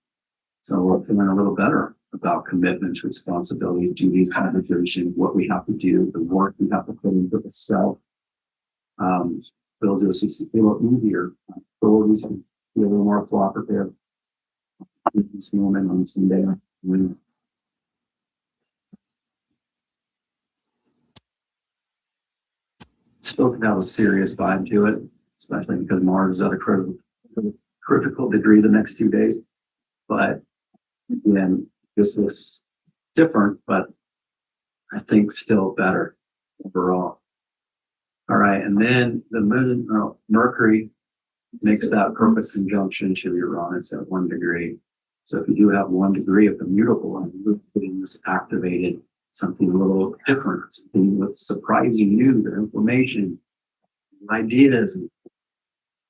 So we're feeling a little better about commitments, responsibilities, duties, obligations, what we have to do, the work we have to put into the self. Feels this a little easier. Authorities can be a little more cooperative. This moment on Sunday. Still can have a serious vibe to it, especially because Mars is at a critical degree the next 2 days. But again, this is different, but I think still better overall. All right, and then the moon, Mercury makes that perfect conjunction to Uranus at 1 degree. So if you do have 1 degree of the mutable, and you're getting this activated something a little different, something with surprising news and information, ideas, and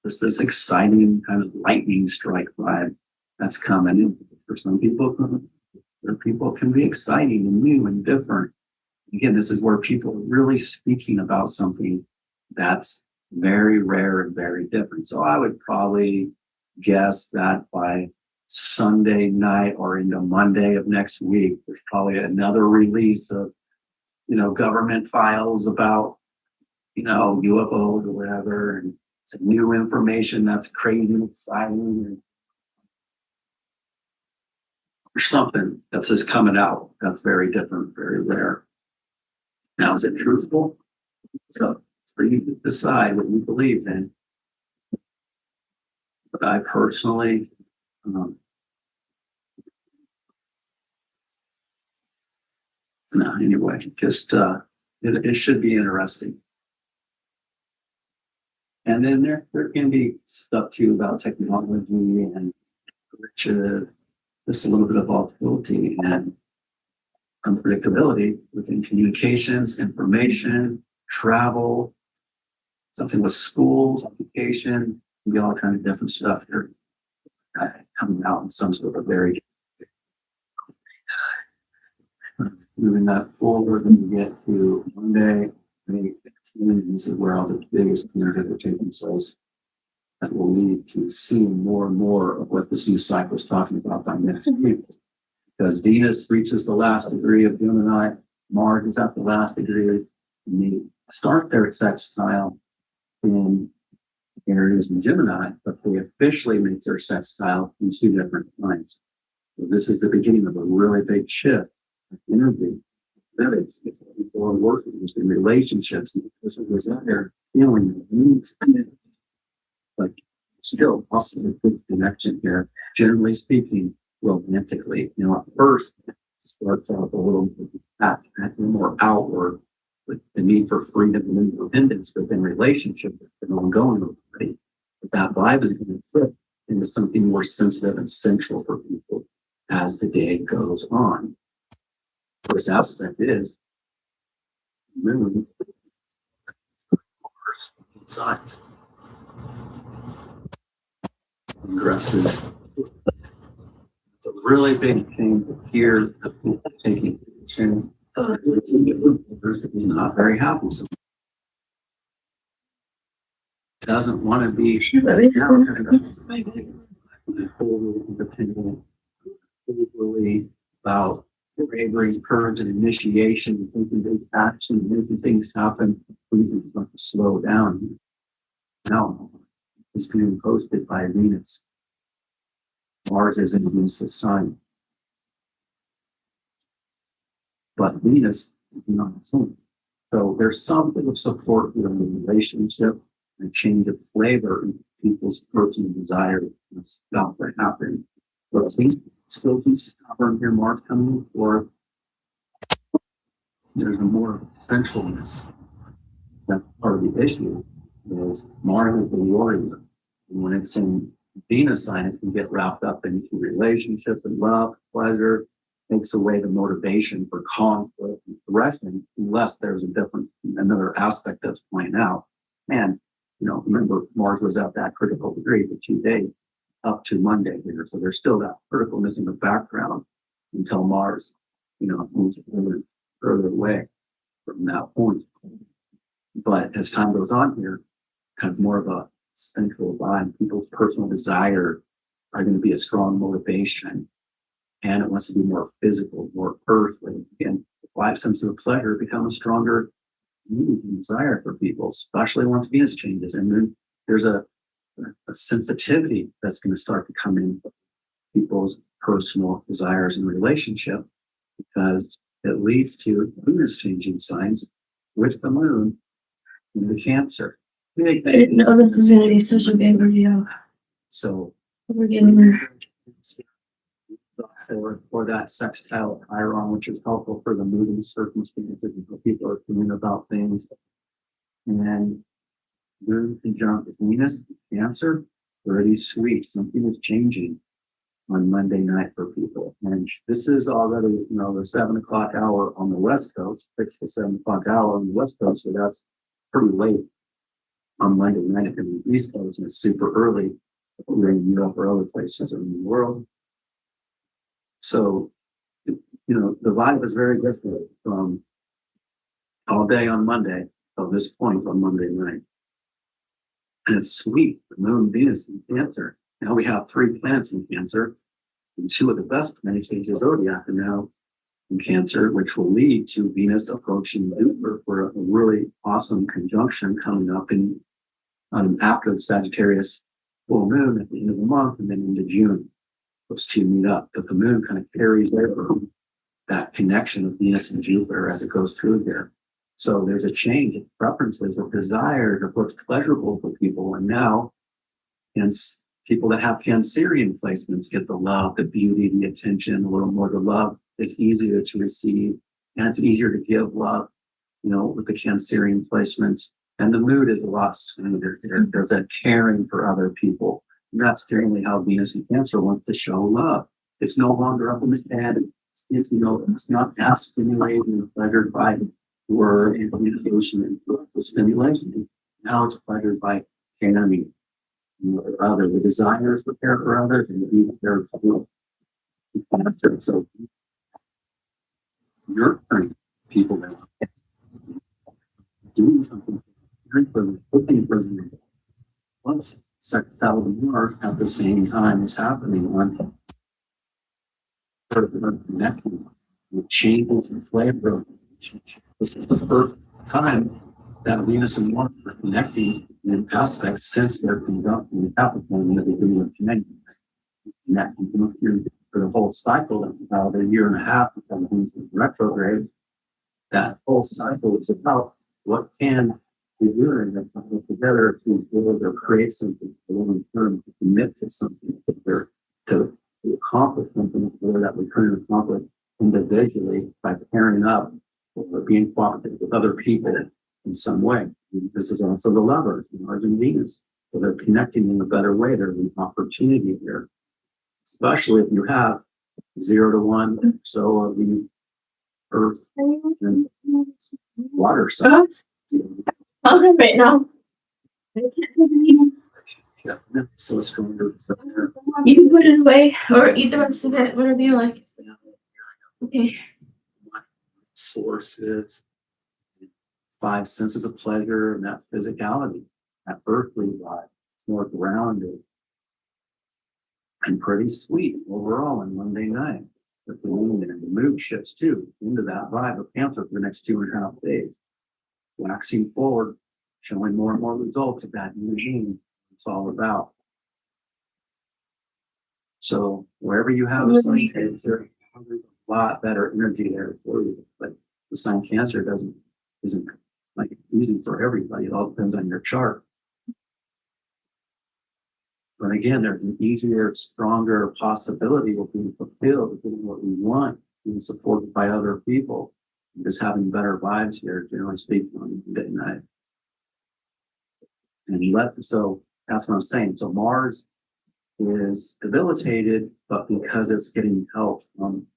this exciting kind of lightning strike vibe that's coming in. For some people, their people can be exciting and new and different. Again, this is where people are really speaking about something that's very rare and very different. So I would probably guess that by Sunday night or into Monday of next week, there's probably another release of, government files about, UFOs or whatever, and some new information that's crazy and exciting, and there's something that's just coming out that's very different, very rare. Now, is it truthful? So it's for you to decide what you believe in. But I personally, anyway, just it should be interesting. And then there can be stuff too about technology and which just a little bit of volatility and unpredictability within communications, information, travel, something with schools, education, we get all kinds of different stuff here coming out in some sort of very moving that forward and we get to Monday, May 15, this is where all the biggest changes are taking place. That will lead to seeing more and more of what this new cycle is talking about by next week. Because Venus reaches the last degree of Gemini, Mars is at the last degree, and they start their sextile in Aries and Gemini, but they officially make their sextile in 2 different signs. So this is the beginning of a really big shift in energy. That is, it's people are working in relationships, and this is there feeling but still also a good connection here, generally speaking, romantically. At first it starts out a little more outward with the need for freedom and independence, but then relationship has been ongoing already. But that vibe is going to flip into something more sensitive and central for people as the day goes on. First aspect is moon signs. Dresses. It's a really big thing here that people are taking action. He's not very happy. So he doesn't want to be independent, overly about bravery, courage, and initiation, taking big action, making things happen. Please start to slow down. Now, it's being posted by Venus. Mars is in Venus' sign. But Venus is not its own. So there's something of support in the relationship and change of flavor in people's personal desire to stop that happen. But at least still be stubborn here, Mars coming, or there's a more essentialness. That's part of the issue. Is Mars is the warrior. And when it's in Venus sign, it can get wrapped up into relationship and love, pleasure, takes away the motivation for conflict and aggression, unless there's another aspect that's playing out. And, remember, Mars was at that critical degree for 2 days up to Monday here. So there's still that criticalness in the background until Mars, moves further away from that point. But as time goes on here, kind of more of a central vibe, people's personal desire are going to be a strong motivation. And it wants to be more physical, more earthly. And the 5 senses of pleasure become a stronger need and desire for people, especially once Venus changes. And then there's a sensitivity that's going to start to come in for people's personal desires and relationship, because it leads to Venus changing signs with the moon in the Cancer. I didn't know this was going to be such a big review. So We're getting there. For that sextile Chiron, which is helpful for the moving circumstances and how people are feeling about things. And moon conjunct Venus, Cancer, already sweet. Something is changing. on Monday night for people. And this is already, the 7 o'clock hour on the West Coast, 6 to 7 o'clock hour on the West Coast. So that's pretty late on Monday night if you're in the East Coast, and it's super early if you're in Europe or other places in the world. So, the vibe is very different from all day on Monday till this point on Monday night. And it's sweet, the moon, Venus, and Cancer. Now we have 3 planets in Cancer, and 2 of the best planets in the zodiac are now in Cancer, which will lead to Venus approaching Jupiter for a really awesome conjunction coming up in after the Sagittarius full moon at the end of the month, and then into June. Those 2 meet up, but the moon kind of carries over that connection of Venus and Jupiter as it goes through here. So there's a change in preferences, of desires, of what's pleasurable for people. And now, hence, people that have Cancerian placements get the love, the beauty, the attention, a little more. The love is easier to receive, and it's easier to give love, with the Cancerian placements. And the mood is a lot smoother. There's that caring for other people. And that's generally how Venus and Cancer wants to show love. It's no longer up in the head. It's not as stimulating and pleasured by word and communication and stimulation. Now it's pleasured by caring for others. The desires to care for others and to be cared for. So you're people that doing something, looking for them. Once sextile to Mars at the same time is happening on connecting with changes in flavor. This is the first time that Venus and Mars are connecting in aspects since their conjunction in Capricorn in the beginning of January. And that continues through for the whole cycle. That's about a year and a half before Venus is retrograde. That whole cycle is about what can we do and come together to build or create something for long term, to commit to something, to accomplish something that we couldn't accomplish individually by pairing up or being cooperative with other people in some way. And this is also the lovers, Mars and Venus. So they're connecting in a better way. There's an opportunity here, especially if you have 0 to 1 so of the earth and water signs. Okay, right now. I can't take it anymore. Yeah, so stronger. You can put it away or eat the rest of it, whatever you like. Okay. Sources, 5 senses of pleasure, and that physicality, that earthly vibe. It's more grounded and pretty sweet overall on Monday night. But the mood shifts too into that vibe of Cancer for the next 2.5 days. Waxing forward, showing more and more results of that new regime. It's all about. So wherever you have a sun Cancer, there's a lot better energy there for you. But the sun Cancer isn't like easy for everybody. It all depends on your chart. But again, there's an easier, stronger possibility of being fulfilled, of getting what we want, being supported by other people, and just having better vibes here, generally speaking, on midnight. And so that's what I'm saying. So Mars is debilitated, but because it's getting help from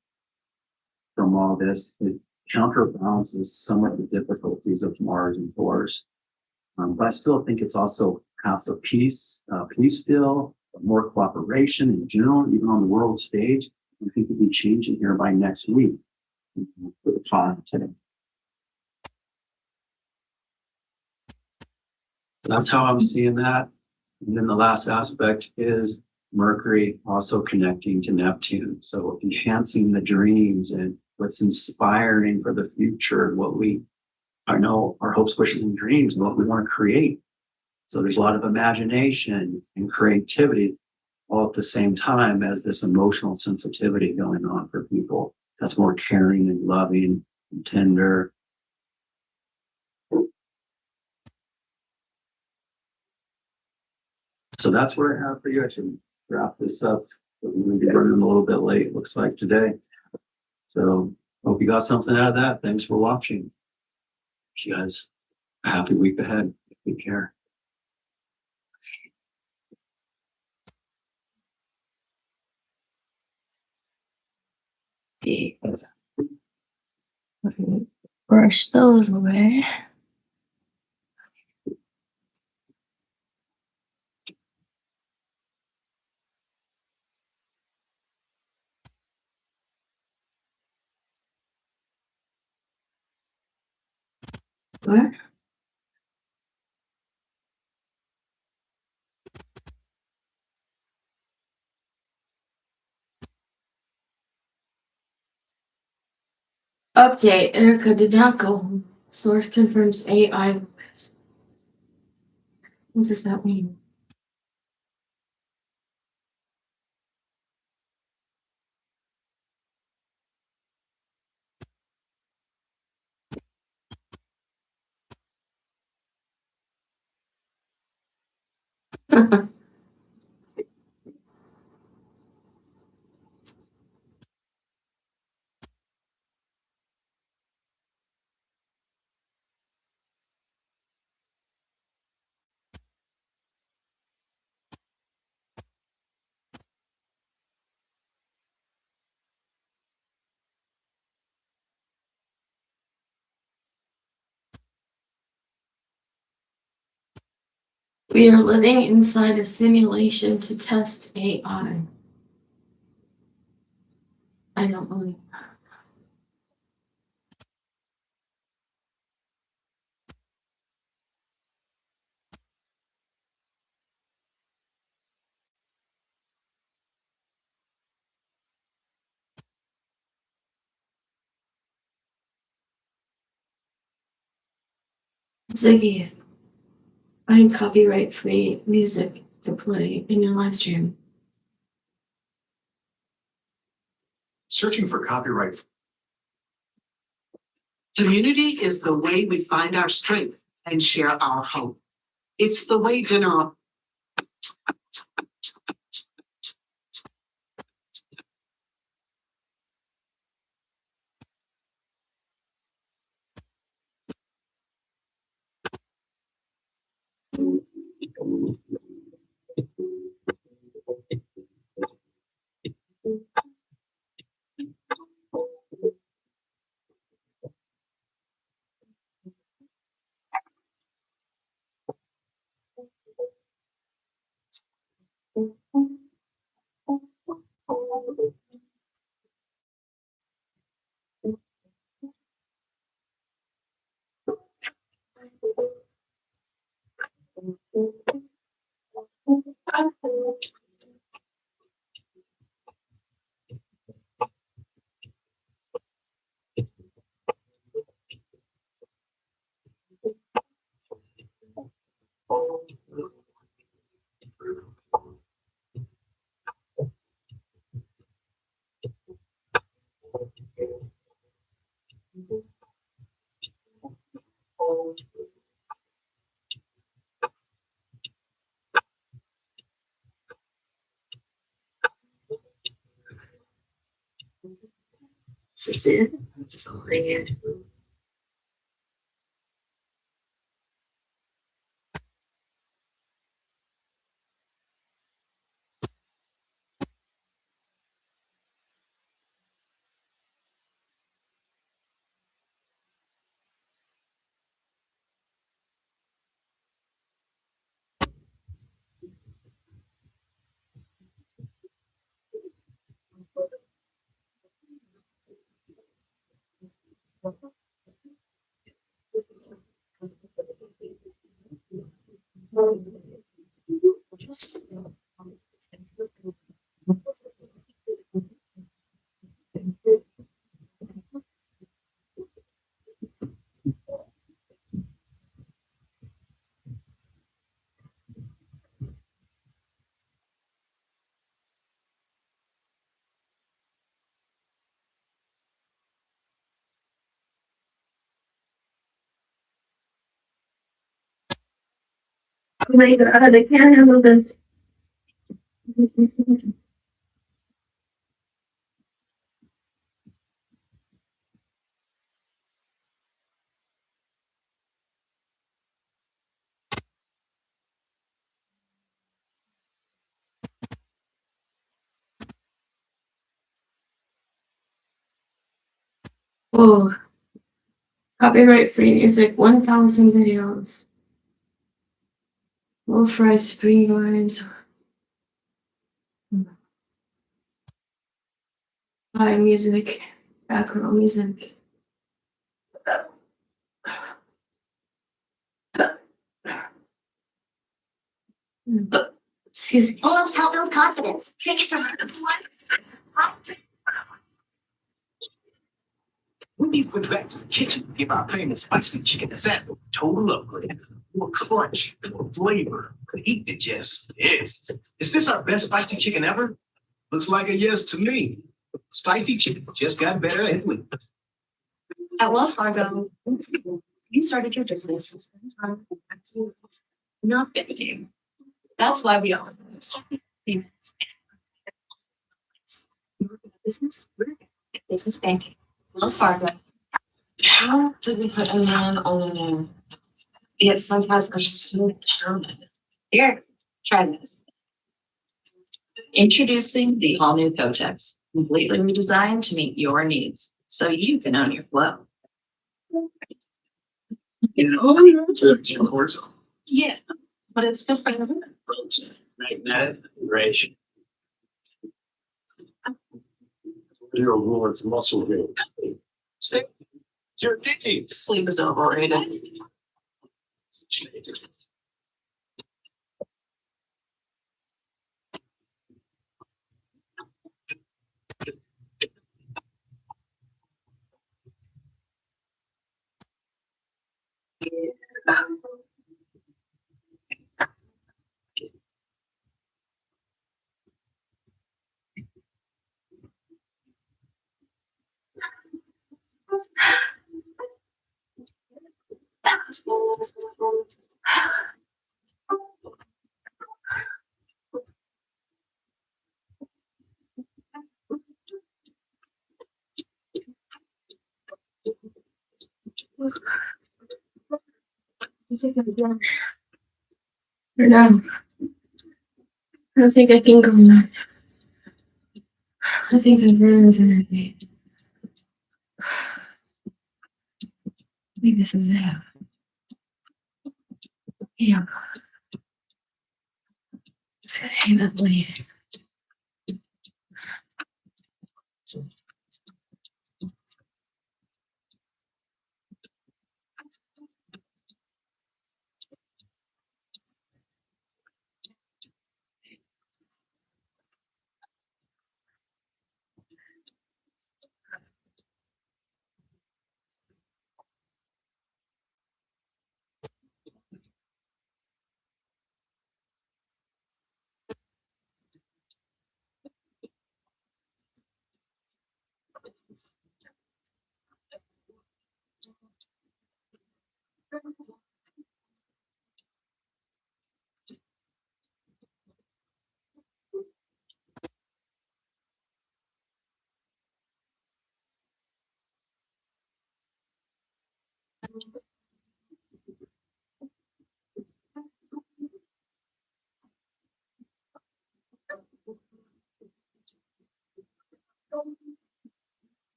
all this, it counterbalances some of the difficulties of Mars and Taurus. But I still think it's also has a peace feel, more cooperation in general, even on the world stage. I think it'll be changing here by next week with a positive. That's how I'm seeing that. And then the last aspect is Mercury also connecting to Neptune. So enhancing the dreams and what's inspiring for the future and what our hopes, wishes, and dreams and what we want to create. So there's a lot of imagination and creativity all at the same time as this emotional sensitivity going on for people. That's more caring and loving and tender. So that's what I have for you. I should wrap this up. We're going to be running a little bit late, looks like today. So hope you got something out of that. Thanks for watching. Wish you guys a happy week ahead. Take care. Okay. Brush those away. What? Update. Erica did not go home. Source confirms AI voice. What does that mean? We are living inside a simulation to test AI. I don't believe. Ziggy, find copyright-free music to play in your live stream. Searching for copyright. Community is the way we find our strength and share our hope. It's the way dinner. Is it? It's all there. Oh my god, I can't handle this. Oh, copyright free music, 1,000 videos. Low fry spring vibes. High music, background music. Excuse me. Pull-ups help build confidence. Take it from We went back to the kitchen to give our famous spicy chicken a sample. Total upgrade. More crunch, more flavor. Could eat the just. Yes. Is this our best spicy chicken ever? Looks like a yes to me. Spicy chicken just got better every week. At Wells Fargo, you started your business with spend time with active, not game. That's why we are business, business banking. Wells Fargo. How did we put a man on the name? Yet sometimes are so determined. Here, try this. Introducing the all new Kotex, completely redesigned to meet your needs, so you can own your flow. Of course. Yeah, but it's good for everyone. Magnetic integration. Your Lord's muscle game. It's your needs. Sleep is overrated. I think I'm done. For now. I don't think I can go on. I think I've run out of energy. I think this is it. Yeah. It's gonna hang that way.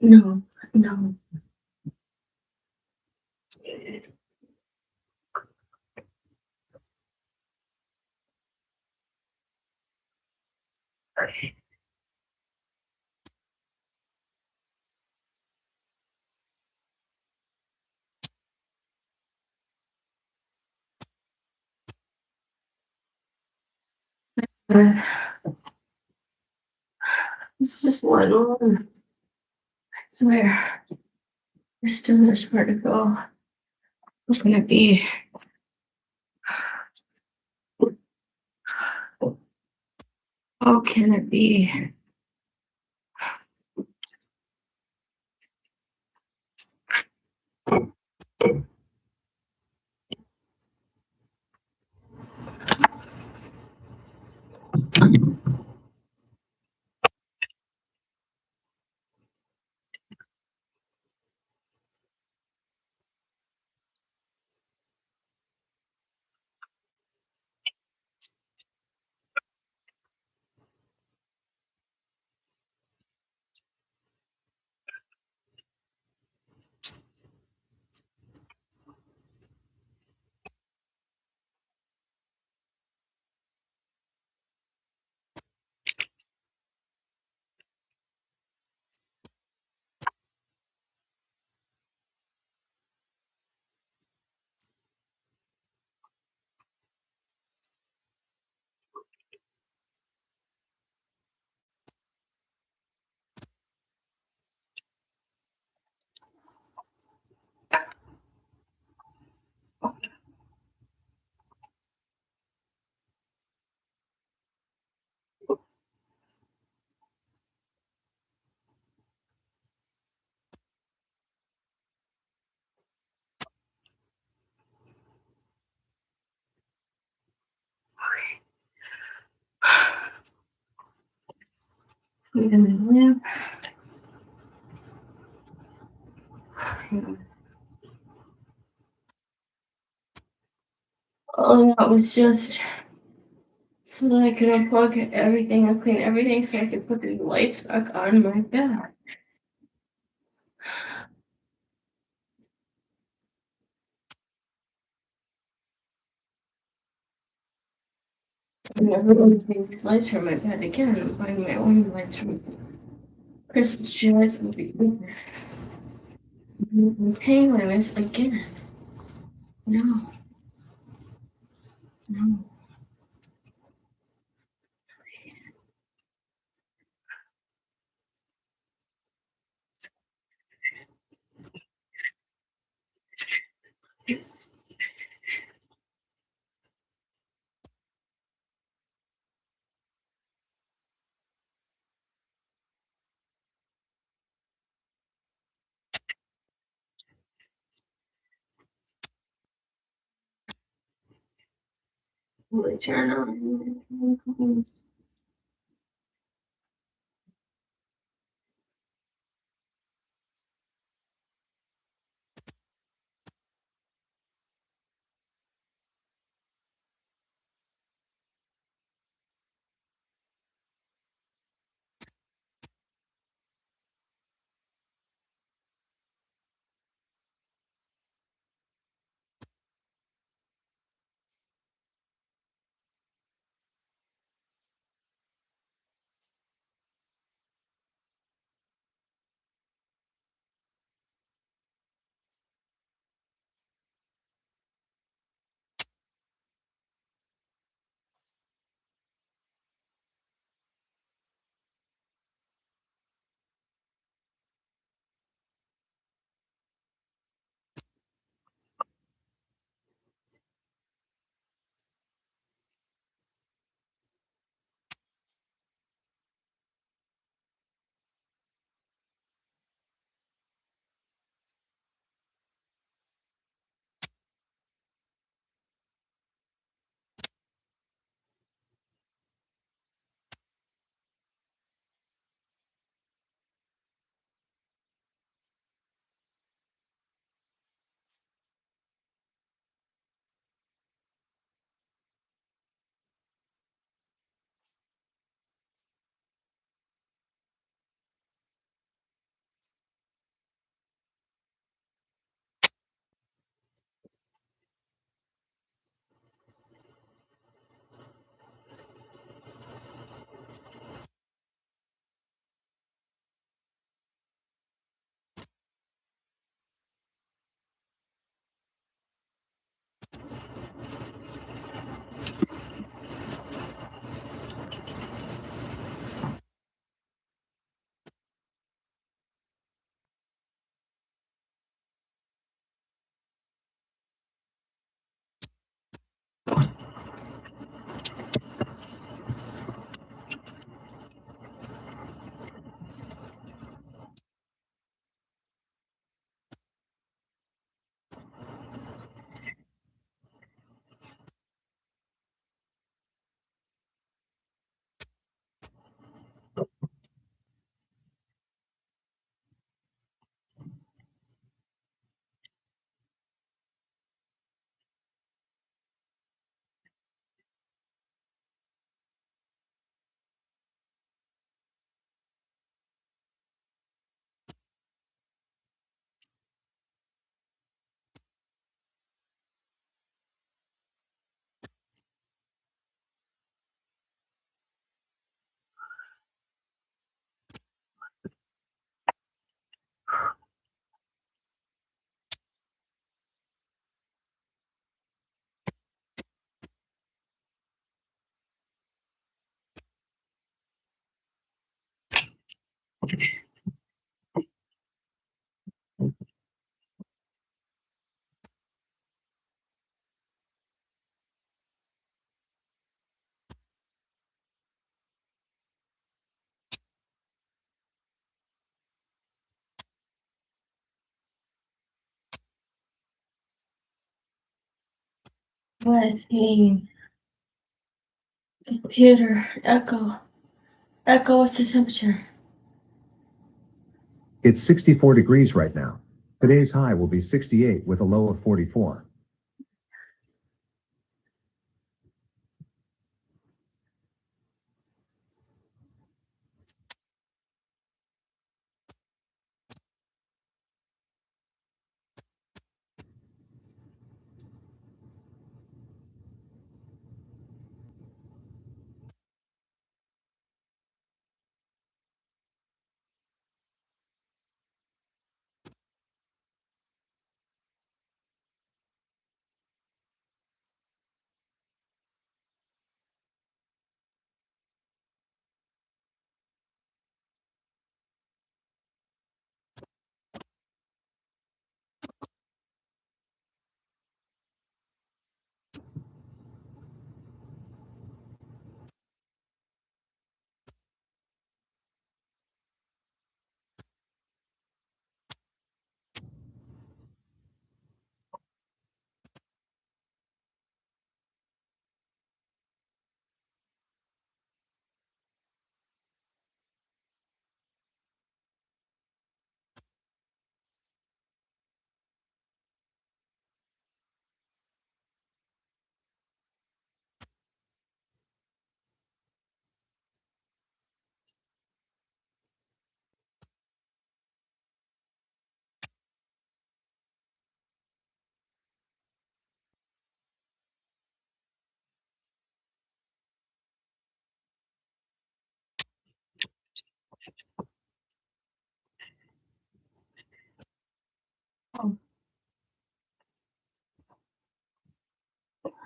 No, no. But it's just one long. I swear. There's still much more to go. What's gonna be? How can it be? Put it in the lamp. All that was just so that I can unplug everything and clean everything so I can put the lights back on my bed. I'm never going to take these lights from my bed again. I'm buying my own lights from Christmas tree lights will be bigger. I'm tangling this again. No, no. Will they turn on? What a computer echo. Echo, what's the temperature? It's 64 degrees right now. Today's high will be 68 with a low of 44.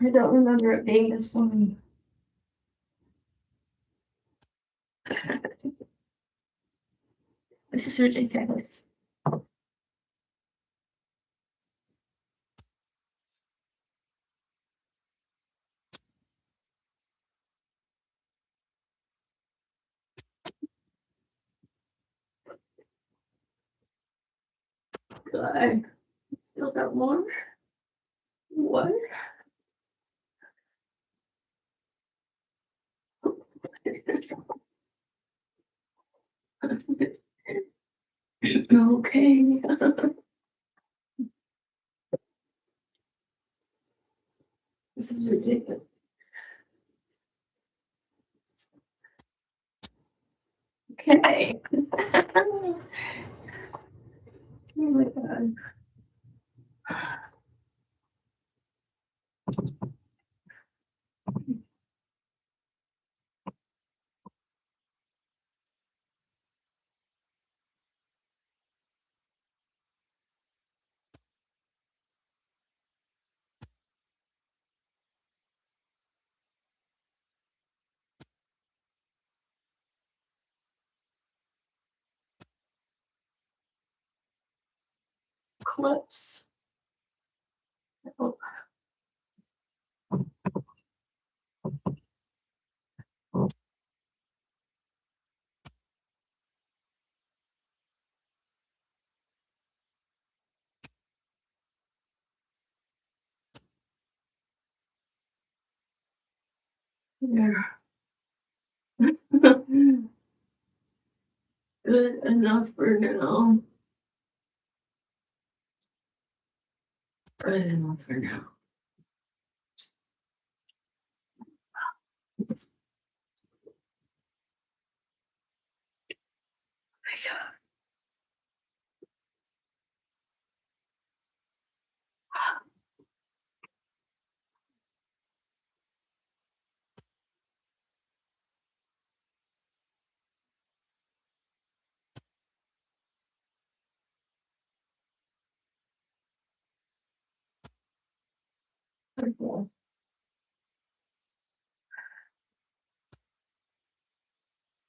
I don't remember it being this long. This is ridiculous. God, still got more? What? Okay. This is ridiculous. Okay. Oh my God. Close. Oh, yeah. Good enough for now. Good enough for now.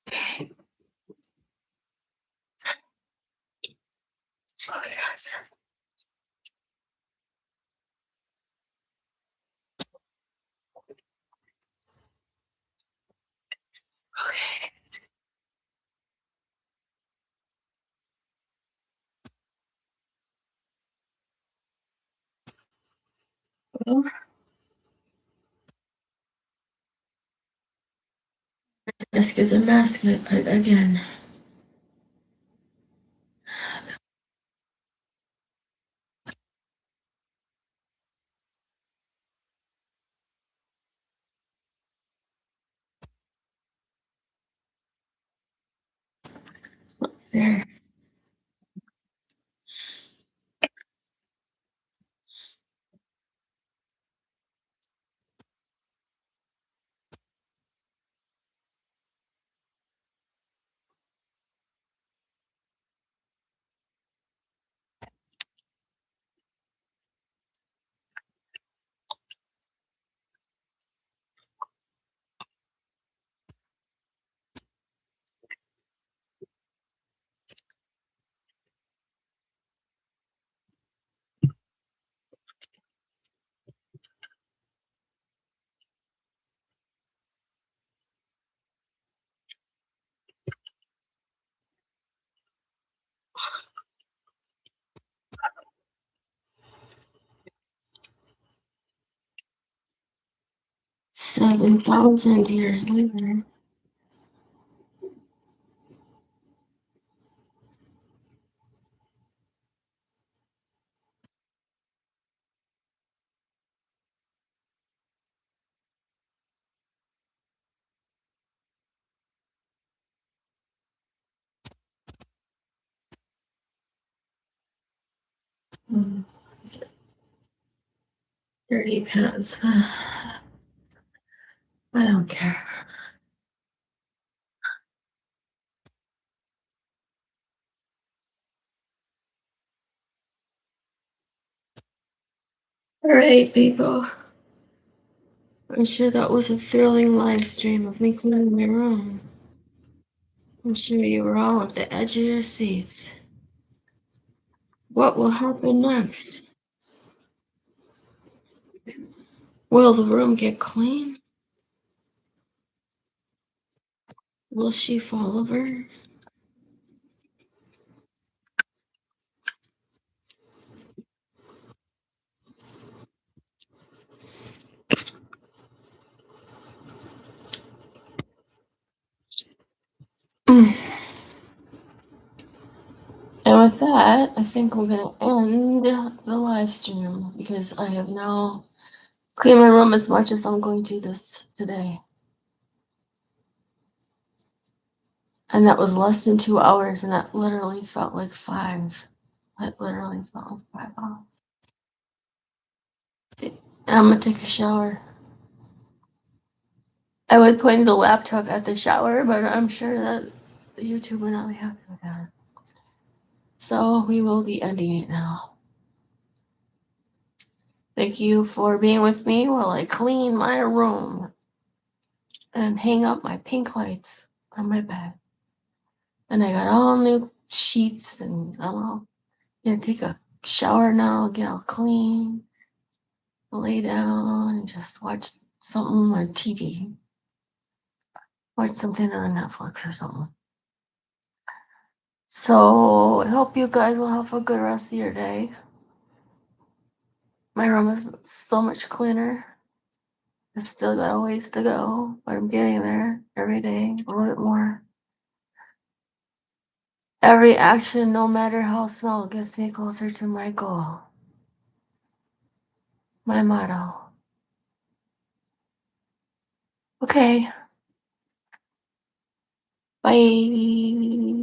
Okay. Well, desk is a mess, but again. There. $7,000 later. Mm, 30 pounds. I don't care. All right, people. I'm sure that was a thrilling live stream of me cleaning my room. I'm sure you were all at the edge of your seats. What will happen next? Will the room get clean? Will she fall over? And with that, I think we're gonna end the live stream because I have now cleaned my room as much as I'm going to this today. And that was less than 2 hours, and that literally felt like 5. That literally felt like 5 hours. I'm gonna take a shower. I would point the laptop at the shower, but I'm sure that YouTube would not be happy with that. So we will be ending it now. Thank you for being with me while I clean my room and hang up my pink lights on my bed. And I got all new sheets, and I'm gonna take a shower now, get all clean, lay down, and just watch something on TV. Watch something on Netflix or something. So I hope you guys will have a good rest of your day. My room is so much cleaner. I still got a ways to go, but I'm getting there every day, a little bit more. Every action, no matter how small, gets me closer to my goal. My motto. Okay. Bye.